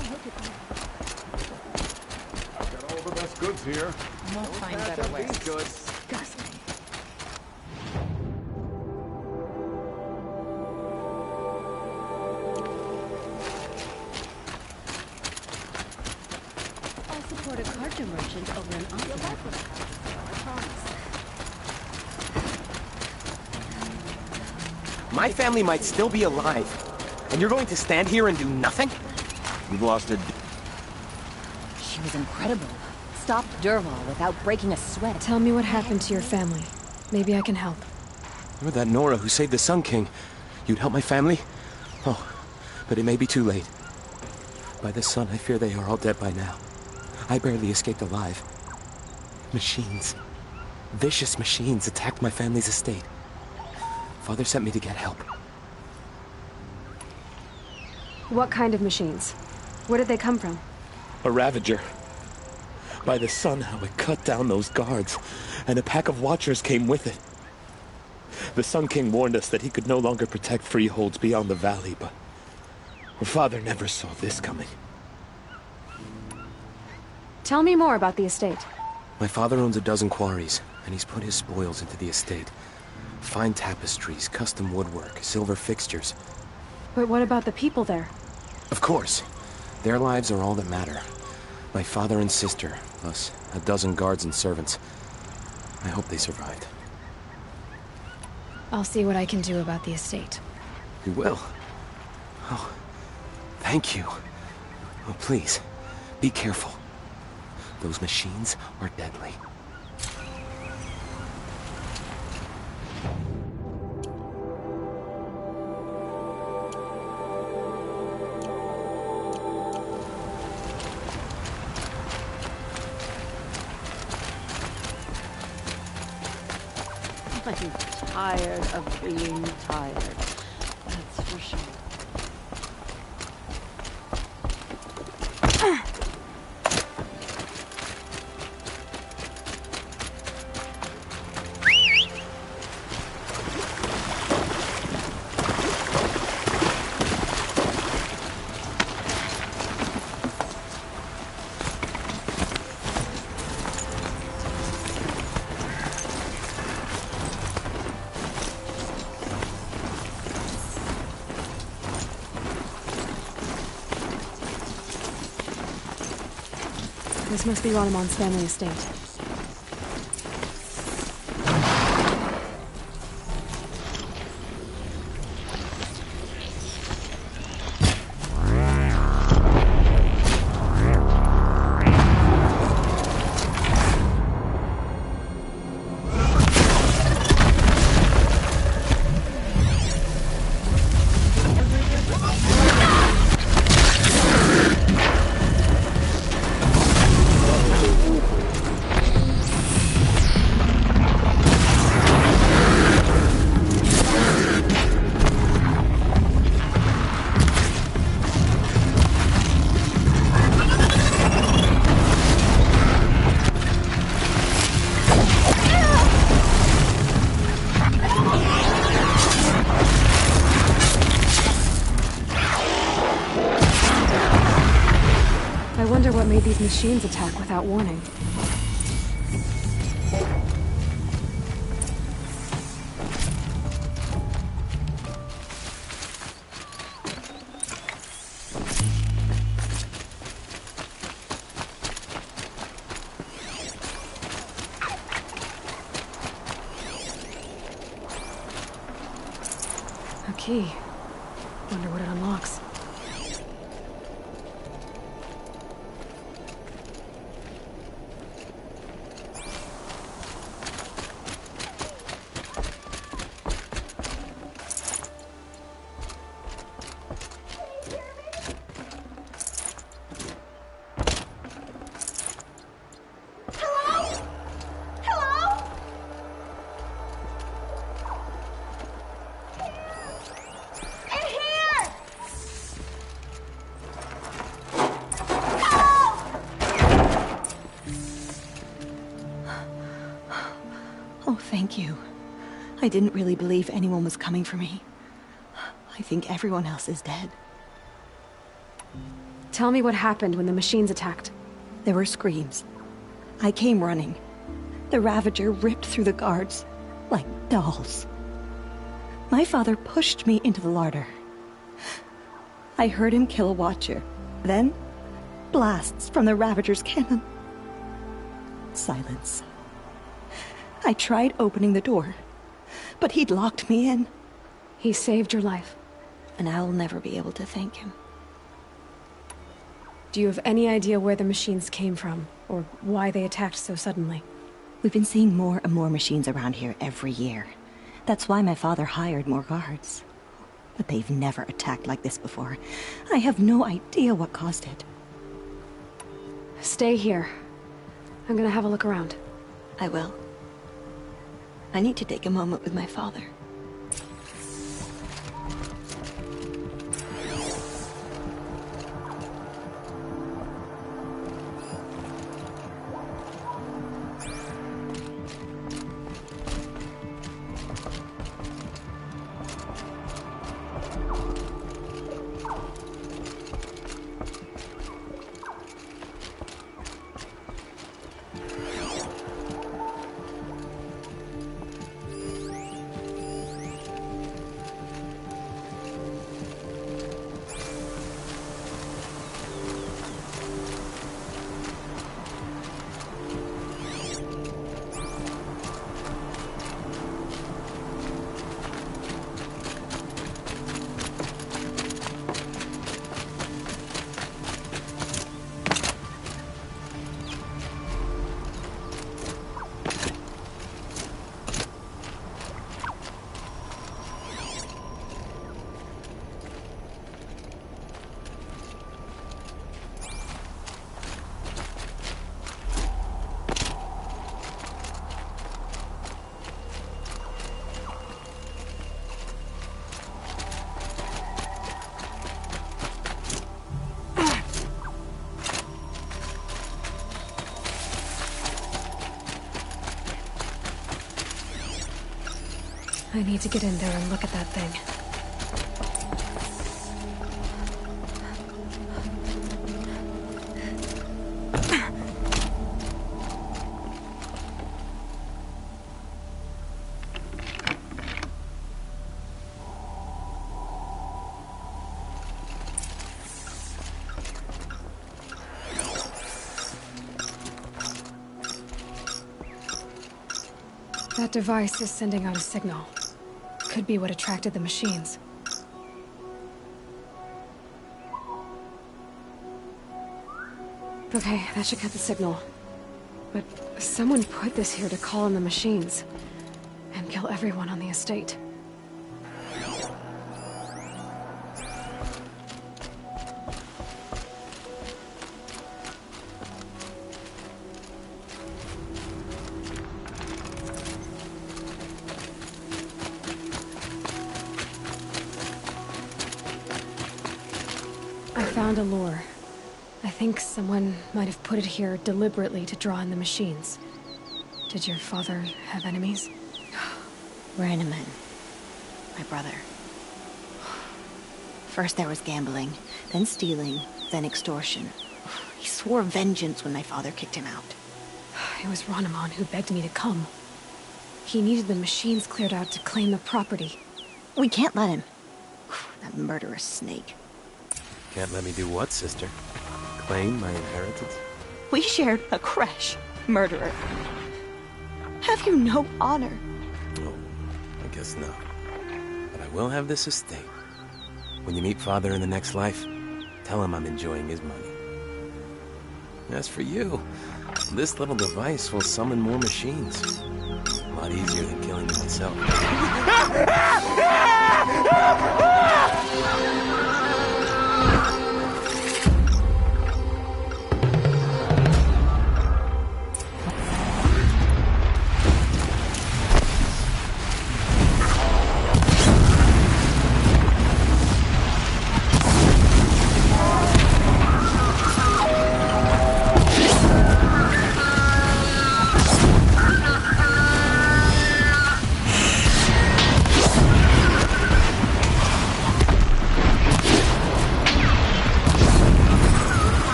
got all the best goods here. We'll find better ways. Good. Disgusting. I'll support a carton merchant over an Oxford. My family might still be alive, and you're going to stand here and do nothing? You've lost a... She was incredible. Stopped Derval without breaking a sweat. Tell me what happened to your family. Maybe I can help. You're that Nora who saved the Sun King. You'd help my family? Oh, but it may be too late. By the sun, I fear they are all dead by now. I barely escaped alive. Machines. Vicious machines attacked my family's estate. Father sent me to get help. What kind of machines? Where did they come from? A Ravager. By the sun, how it cut down those guards, and a pack of watchers came with it. The Sun King warned us that he could no longer protect freeholds beyond the valley, but her father never saw this coming. Tell me more about the estate. My father owns a dozen quarries, and he's put his spoils into the estate. Fine tapestries, custom woodwork, silver fixtures. But what about the people there? Of course. Their lives are all that matter. My father and sister, plus a dozen guards and servants. I hope they survived. I'll see what I can do about the estate. You will? Oh, thank you. Oh, please, be careful. Those machines are deadly. I'm tired of being tired. That's for sure. This must be Radamon's family estate. I wonder what made these machines attack without warning. A key. Wonder what it unlocks. Thank you. I didn't really believe anyone was coming for me. I think everyone else is dead. Tell me what happened when the machines attacked. There were screams. I came running. The Ravager ripped through the guards like dolls. My father pushed me into the larder. I heard him kill a watcher. Then, blasts from the Ravager's cannon. Silence. I tried opening the door, but he'd locked me in. He saved your life. And I'll never be able to thank him. Do you have any idea where the machines came from, or why they attacked so suddenly? We've been seeing more and more machines around here every year. That's why my father hired more guards. But they've never attacked like this before. I have no idea what caused it. Stay here. I'm gonna have a look around. I will. I need to take a moment with my father. I need to get in there and look at that thing. That device is sending out a signal. Could be what attracted the machines. Okay, that should cut the signal. But someone put this here to call in the machines and kill everyone on the estate. Found a lure. I think someone might have put it here deliberately to draw in the machines. Did your father have enemies? Ranneman. My brother. First there was gambling, then stealing, then extortion. He swore vengeance when my father kicked him out. It was Ranneman who begged me to come. He needed the machines cleared out to claim the property. We can't let him. That murderous snake. Can't let me do what, sister? Claim my inheritance? We shared a creche, murderer. Have you no honor? Oh, I guess not. But I will have this estate. When you meet Father in the next life, tell him I'm enjoying his money. As for you, this little device will summon more machines. A lot easier than killing them myself.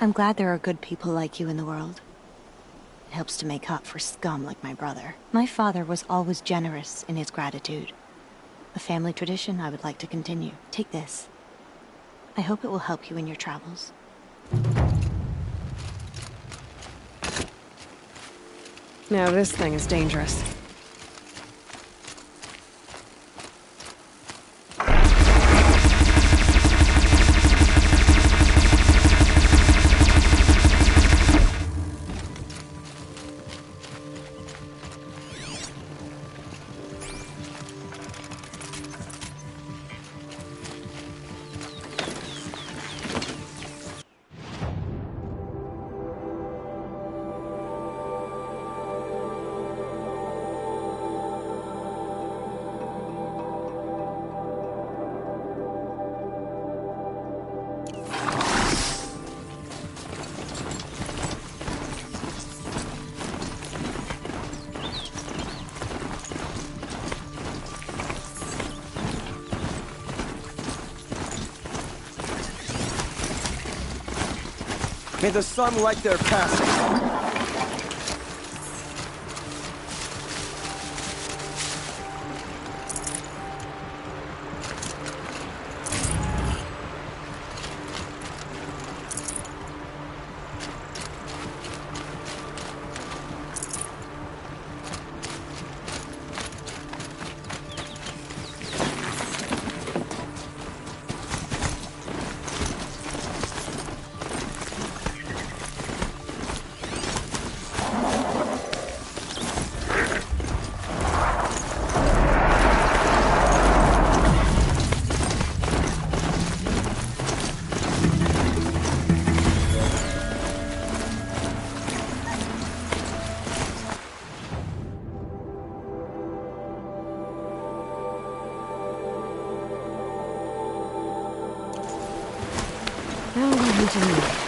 I'm glad there are good people like you in the world. It helps to make up for scum like my brother. My father was always generous in his gratitude. A family tradition I would like to continue. Take this. I hope it will help you in your travels. Now this thing is dangerous. May the sun light their passing. Now we need to move.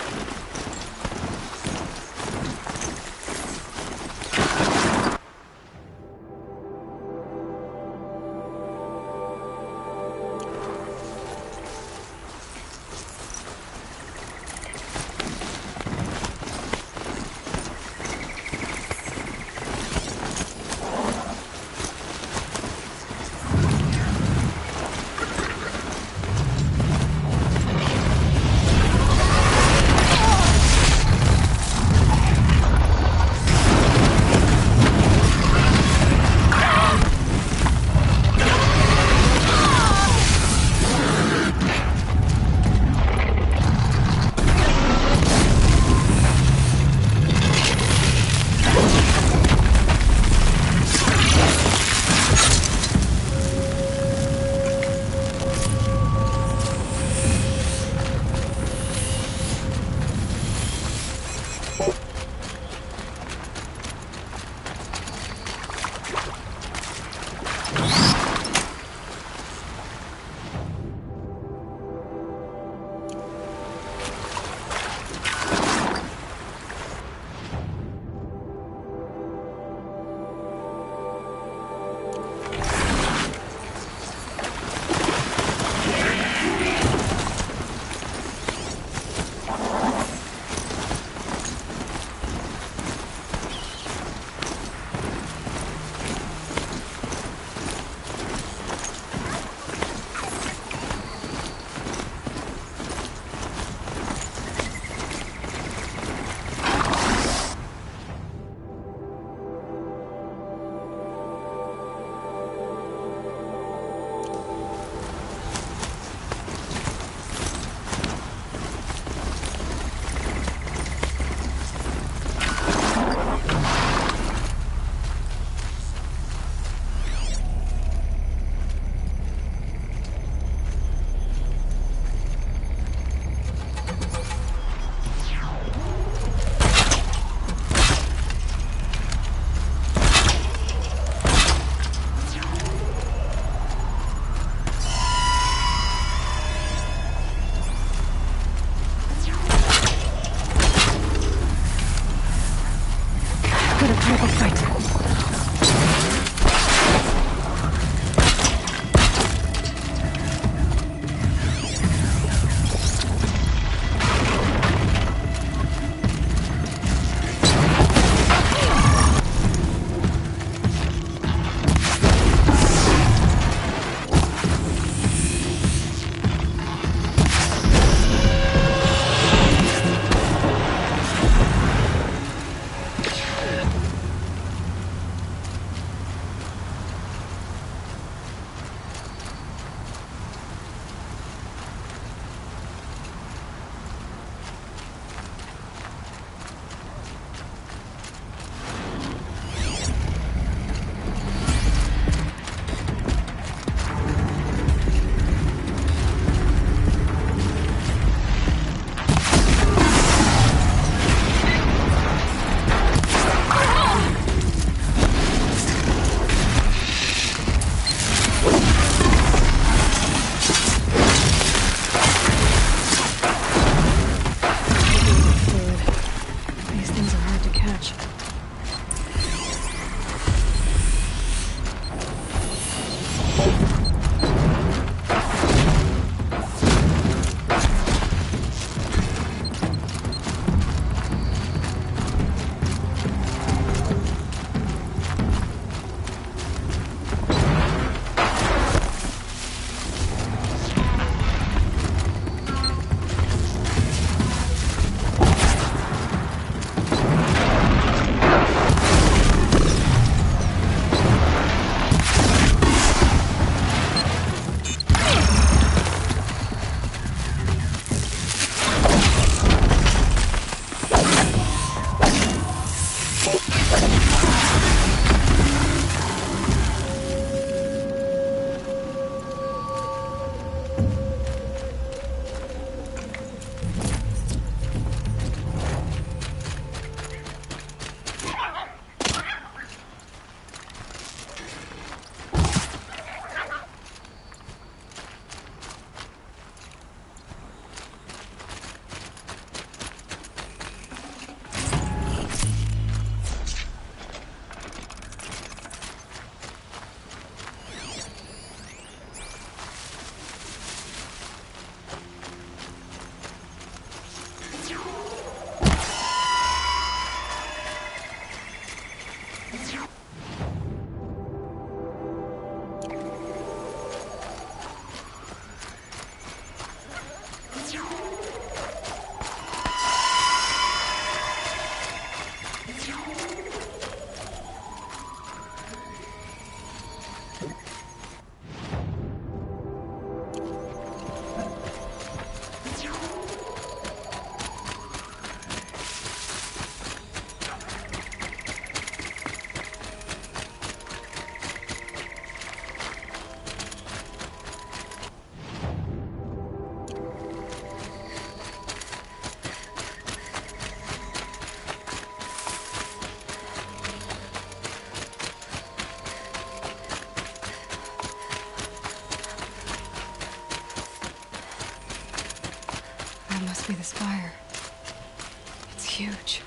huge.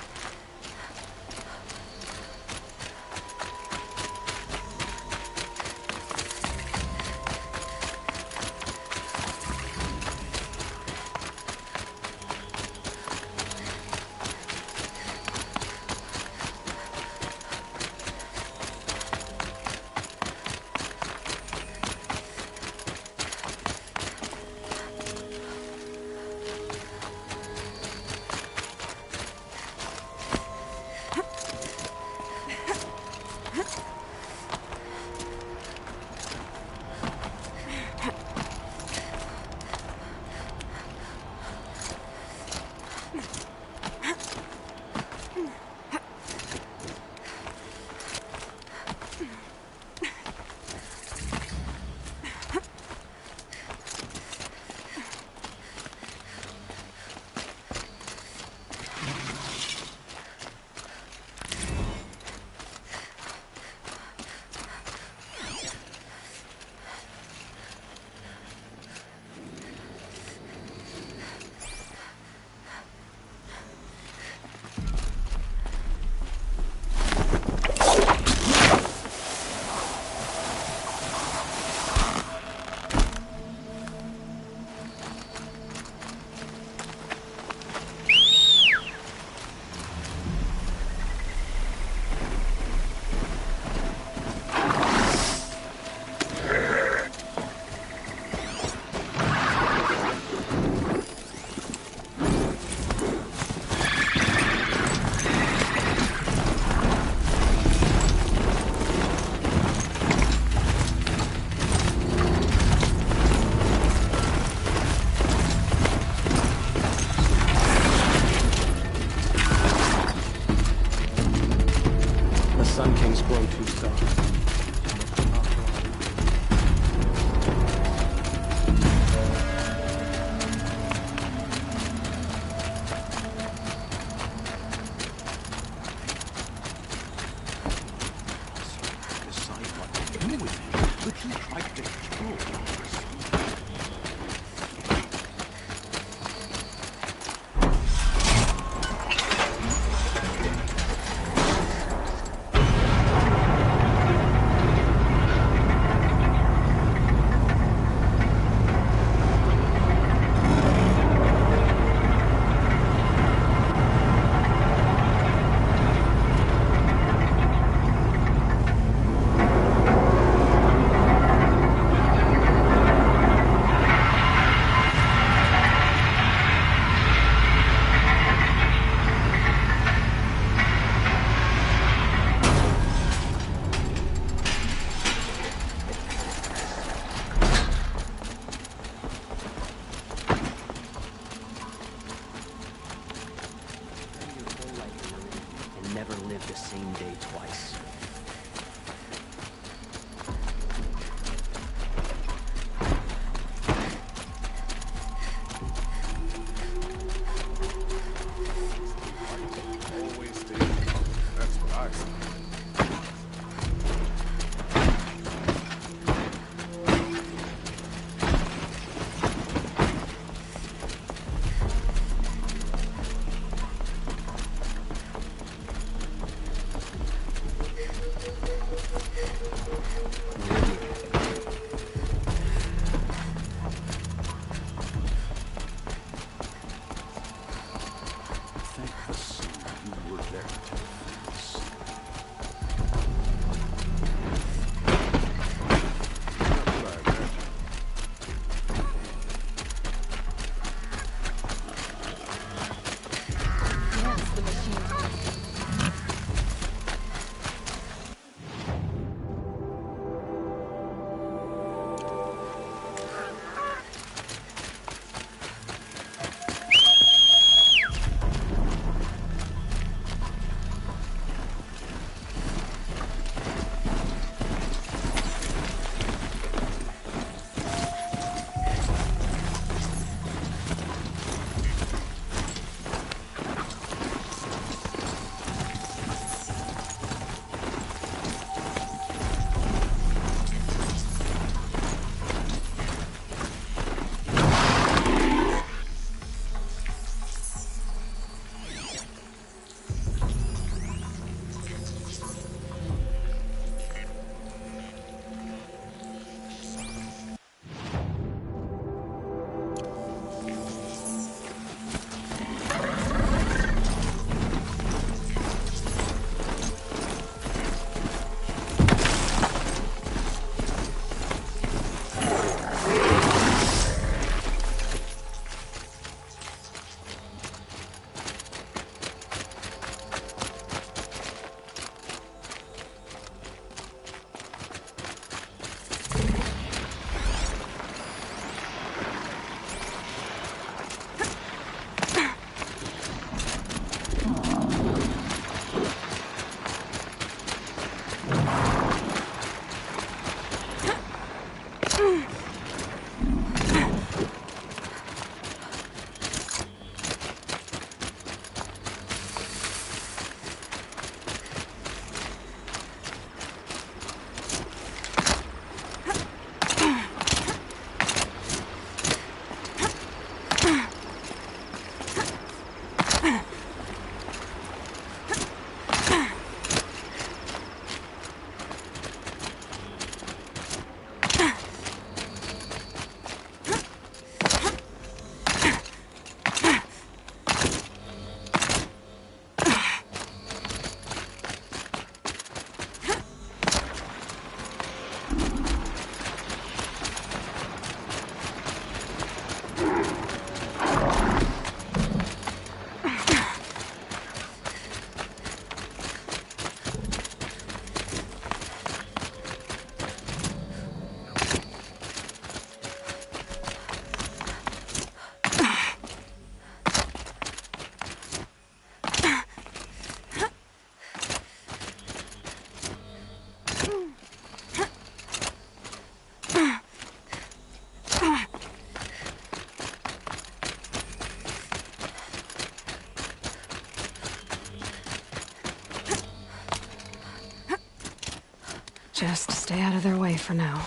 Just stay out of their way for now.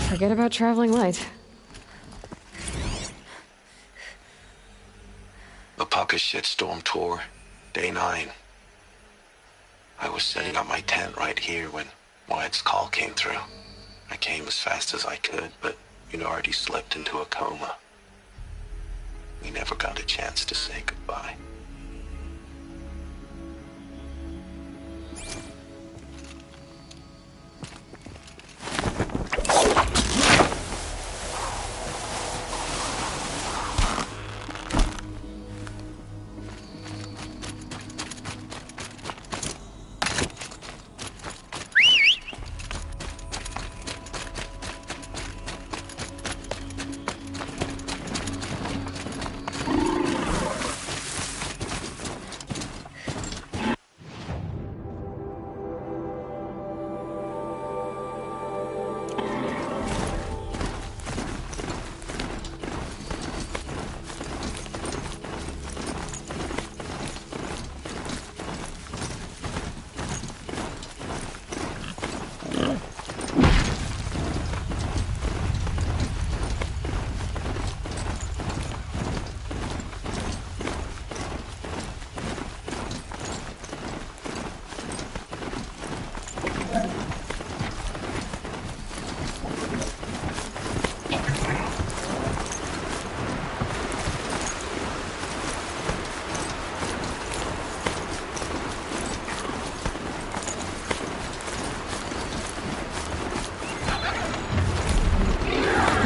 Forget about traveling light. The Pucka Shitstorm Tour, Day 9. I was setting up my tent right here when Wyatt's call came through. I came as fast as I could, but you'd already slipped into a coma. We never got a chance to say goodbye.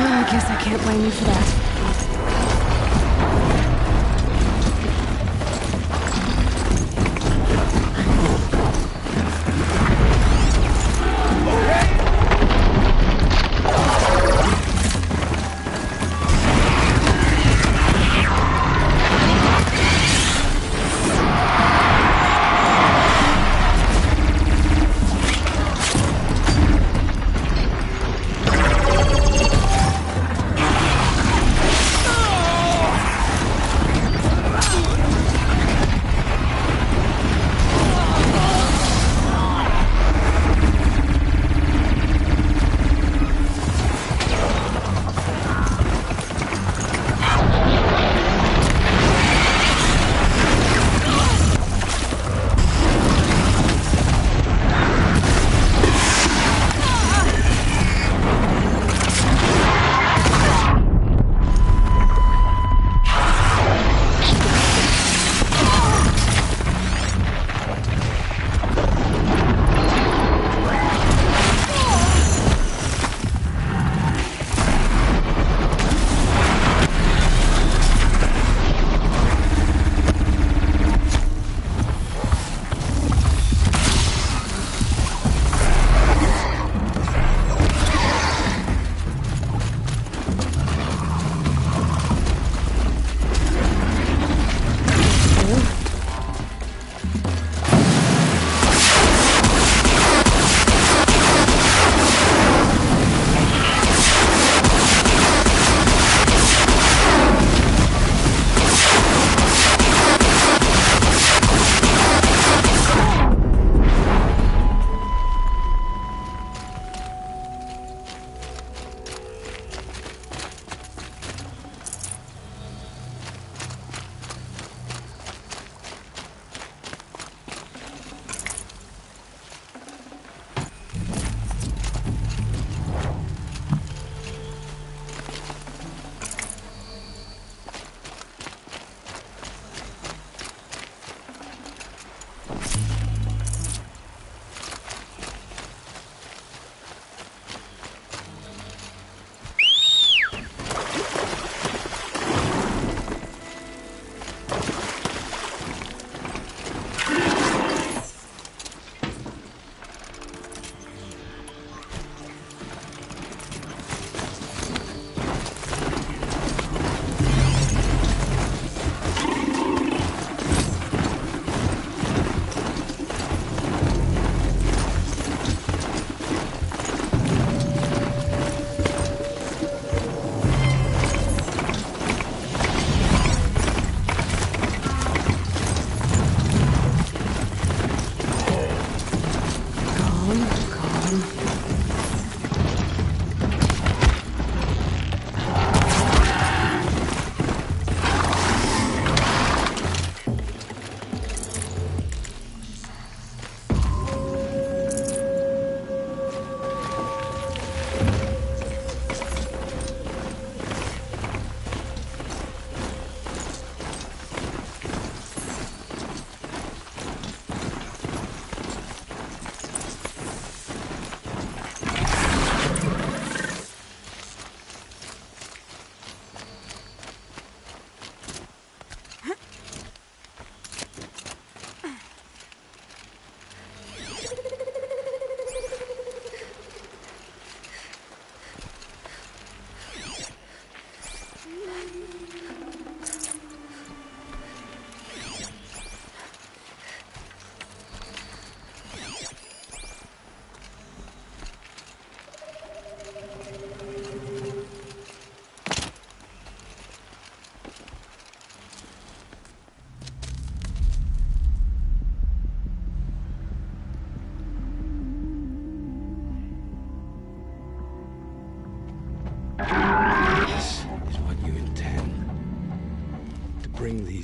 I guess I can't blame you for that.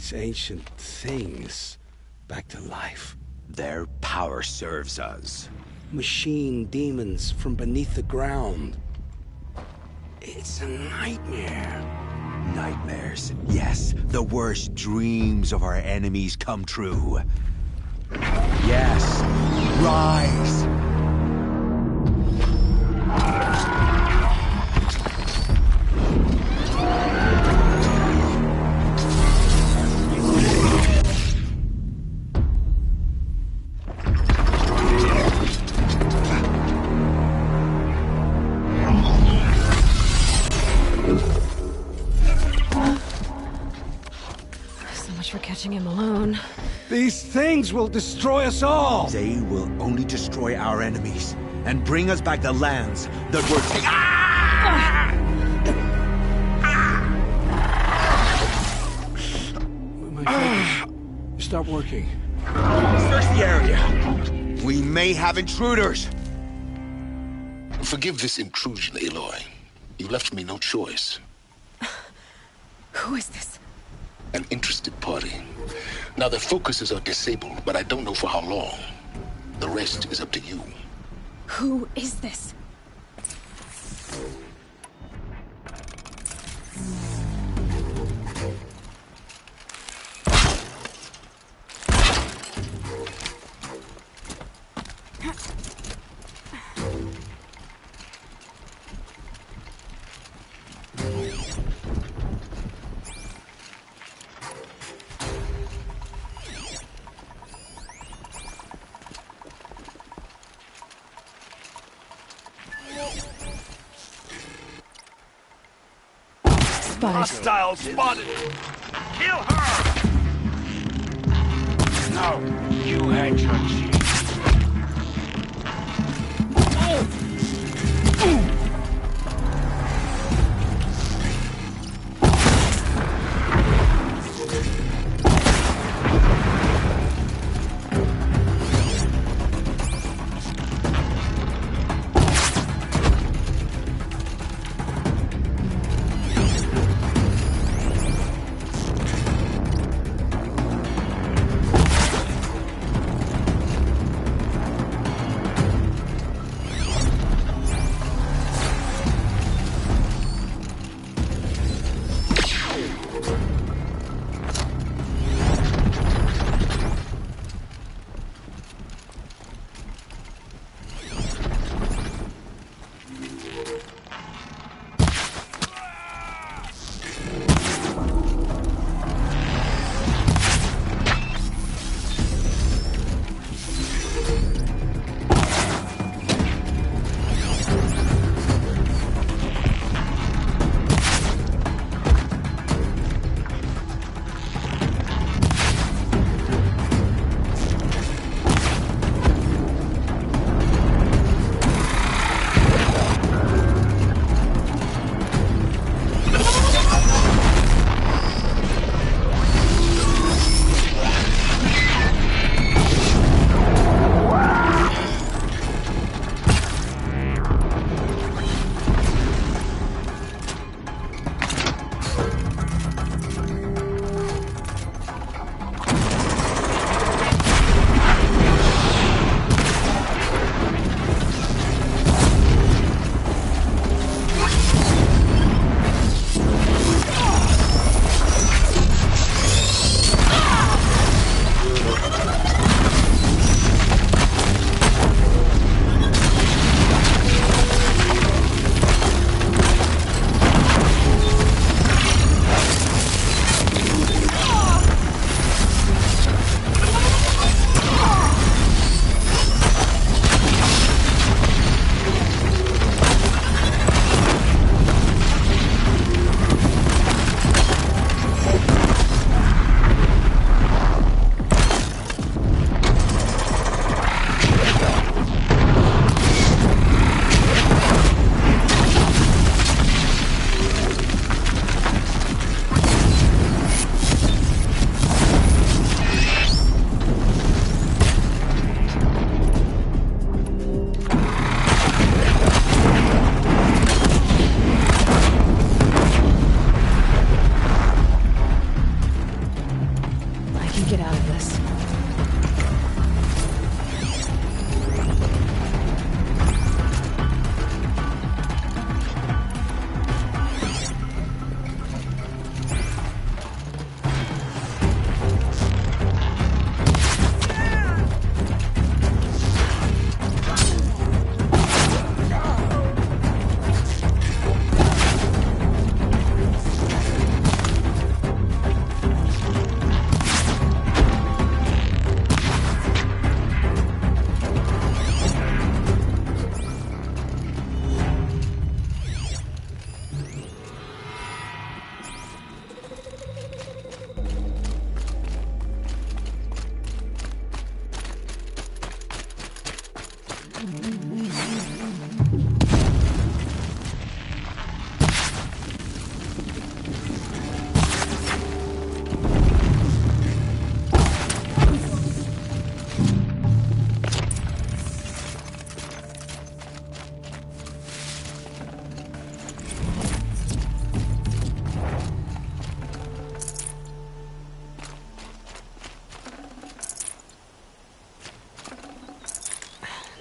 these ancient things back to life. Their power serves us. Machine demons from beneath the ground. It's a nightmare. Nightmares. Yes, the worst dreams of our enemies come true. Yes, rise! For catching him alone. These things will destroy us all! They will only destroy our enemies and bring us back the lands that were My fingers stop working. Search the area. We may have intruders. Forgive this intrusion, Aloy. You left me no choice. Who is this? An interested party. Now their focuses are disabled, but I don't know for how long. The rest is up to you. Who is this? Hostile spotted! Kill her! No, you had your chance.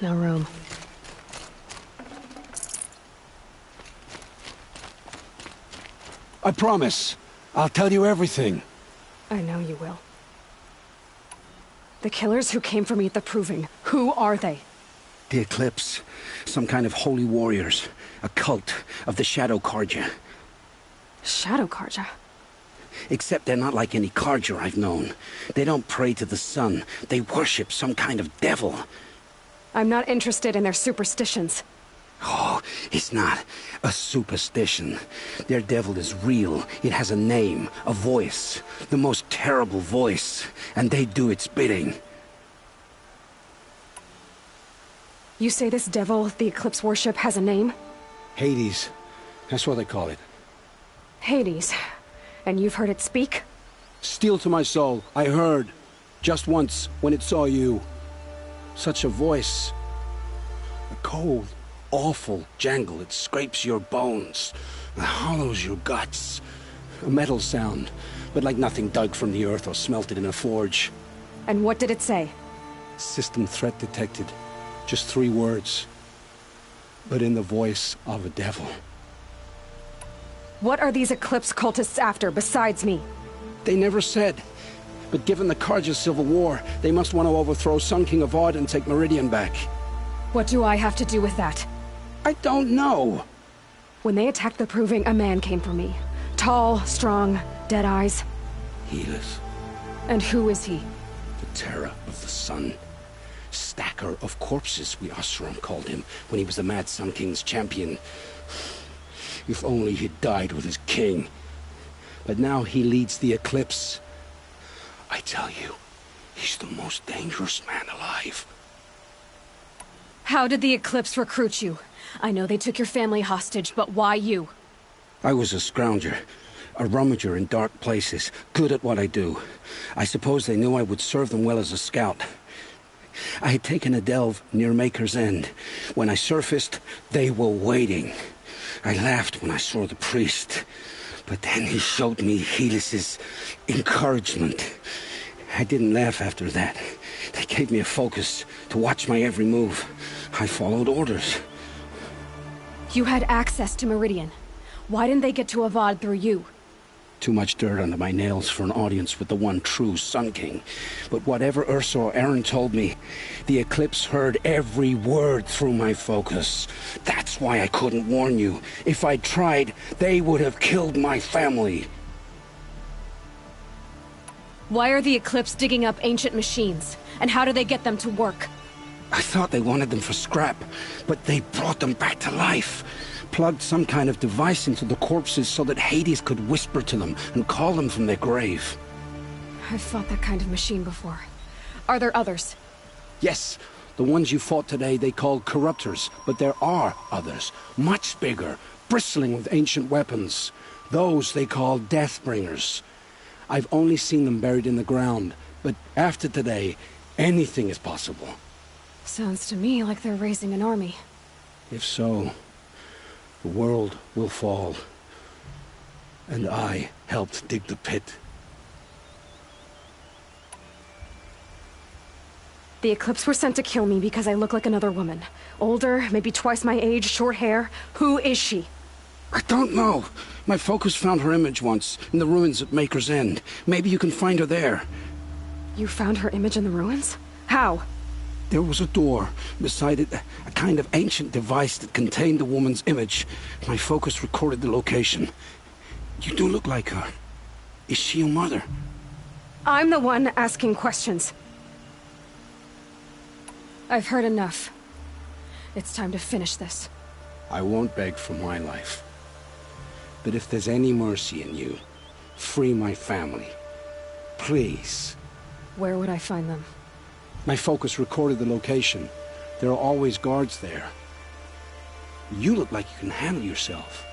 No room. I promise. I'll tell you everything. I know you will. The killers who came for me at the Proving, who are they? The Eclipse. Some kind of holy warriors. A cult of the Shadow Carja. Shadow Carja? Except they're not like any Carja I've known. They don't pray to the sun. They worship some kind of devil. I'm not interested in their superstitions. Oh, it's not a superstition. Their devil is real. It has a name, a voice. The most terrible voice. And they do its bidding. You say this devil the Eclipse worship has a name? Hades. That's what they call it. Hades. And you've heard it speak? Steel to my soul. I heard. Just once, when it saw you. Such a voice. A cold, awful jangle. It scrapes your bones. It hollows your guts. A metal sound, but like nothing dug from the earth or smelted in a forge. And what did it say? System threat detected. Just 3 words. But in the voice of a devil. What are these Eclipse cultists after, besides me? They never said. But given the Carja civil war, they must want to overthrow Sun King Avad and take Meridian back. What do I have to do with that? I don't know. When they attacked the Proving, a man came for me. Tall, strong, dead eyes. Helis. And who is he? The terror of the sun. Stacker of corpses, we Oseram called him, when he was the Mad Sun King's champion. If only he'd died with his king. But now he leads the Eclipse. I tell you, he's the most dangerous man alive. How did the Eclipse recruit you? I know they took your family hostage, but why you? I was a scrounger, a rummager in dark places, good at what I do. I suppose they knew I would serve them well as a scout. I had taken a delve near Maker's End. When I surfaced, they were waiting. I laughed when I saw the priest, but then he showed me Helis's encouragement. I didn't laugh after that. They gave me a focus to watch my every move. I followed orders. You had access to Meridian. Why didn't they get to Avad through you? Too much dirt under my nails for an audience with the one true Sun King. But whatever Ursa or Aaron told me, the Eclipse heard every word through my focus. That's why I couldn't warn you. If I'd tried, they would have killed my family. Why are the Eclipse digging up ancient machines? And how do they get them to work? I thought they wanted them for scrap, but they brought them back to life. Plugged some kind of device into the corpses so that Hades could whisper to them and call them from their grave. I've fought that kind of machine before. Are there others? Yes, the ones you fought today they called corruptors, but there are others, much bigger, bristling with ancient weapons. Those they call Deathbringers. I've only seen them buried in the ground, but after today, anything is possible. Sounds to me like they're raising an army. If so, the world will fall. And I helped dig the pit. The Eclipse were sent to kill me because I look like another woman. Older, maybe twice my age, short hair. Who is she? I don't know. My focus found her image once, in the ruins at Maker's End. Maybe you can find her there. You found her image in the ruins? How? There was a door. Beside it, a kind of ancient device that contained the woman's image. My focus recorded the location. You do look like her. Is she your mother? I'm the one asking questions. I've heard enough. It's time to finish this. I won't beg for my life. But if there's any mercy in you, free my family. Please. Where would I find them? My focus recorded the location. There are always guards there. You look like you can handle yourself.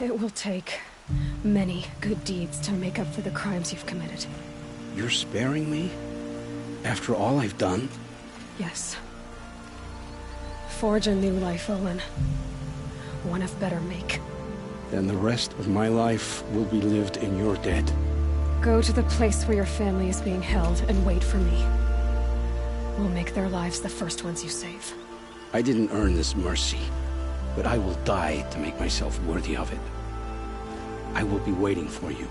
It will take many good deeds to make up for the crimes you've committed. You're sparing me? After all I've done? Yes. Forge a new life, Owen. One of better make. Then the rest of my life will be lived in your debt. Go to the place where your family is being held and wait for me. We'll make their lives the first ones you save. I didn't earn this mercy, but I will die to make myself worthy of it. I will be waiting for you.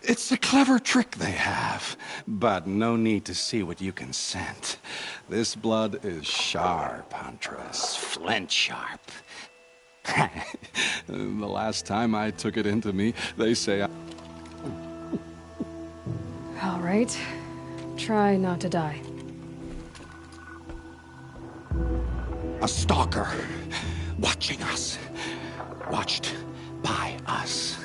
It's a clever trick they have, but no need to see what you can scent. This blood is sharp, Huntress. Flint sharp. The last time I took it into me, they say All right. Try not to die. A stalker. Watching us. Watched by us.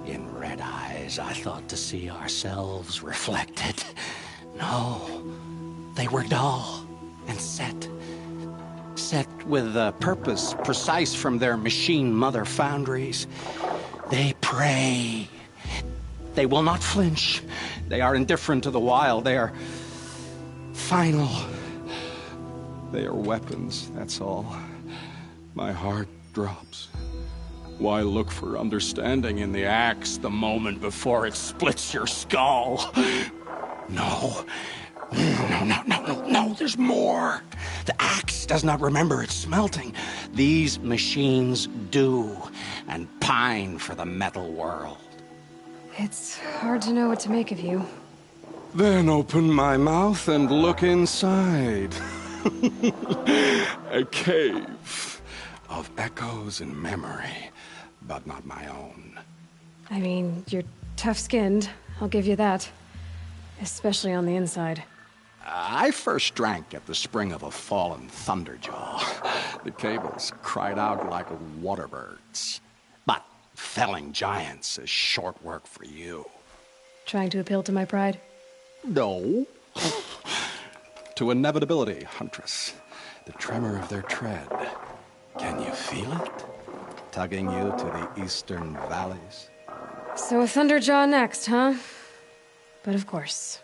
In red eyes, I thought to see ourselves reflected. No, they were dull and set. Set with a purpose precise from their machine mother foundries. They prey. They will not flinch. They are indifferent to the wild. They are final. They are weapons, that's all. My heart drops. Why look for understanding in the axe the moment before it splits your skull? No. No, there's more. The axe does not remember its smelting. These machines do, and pine for the metal world. It's hard to know what to make of you. Then open my mouth and look inside. A cave of echoes and memory, but not my own. I mean, you're tough-skinned, I'll give you that. Especially on the inside. I first drank at the spring of a fallen thunderjaw. The cables cried out like waterbirds. But felling giants is short work for you. Trying to appeal to my pride? No. To inevitability, Huntress. The tremor of their tread. Can you feel it? Tugging you to the eastern valleys? So a thunderjaw next, huh? But of course.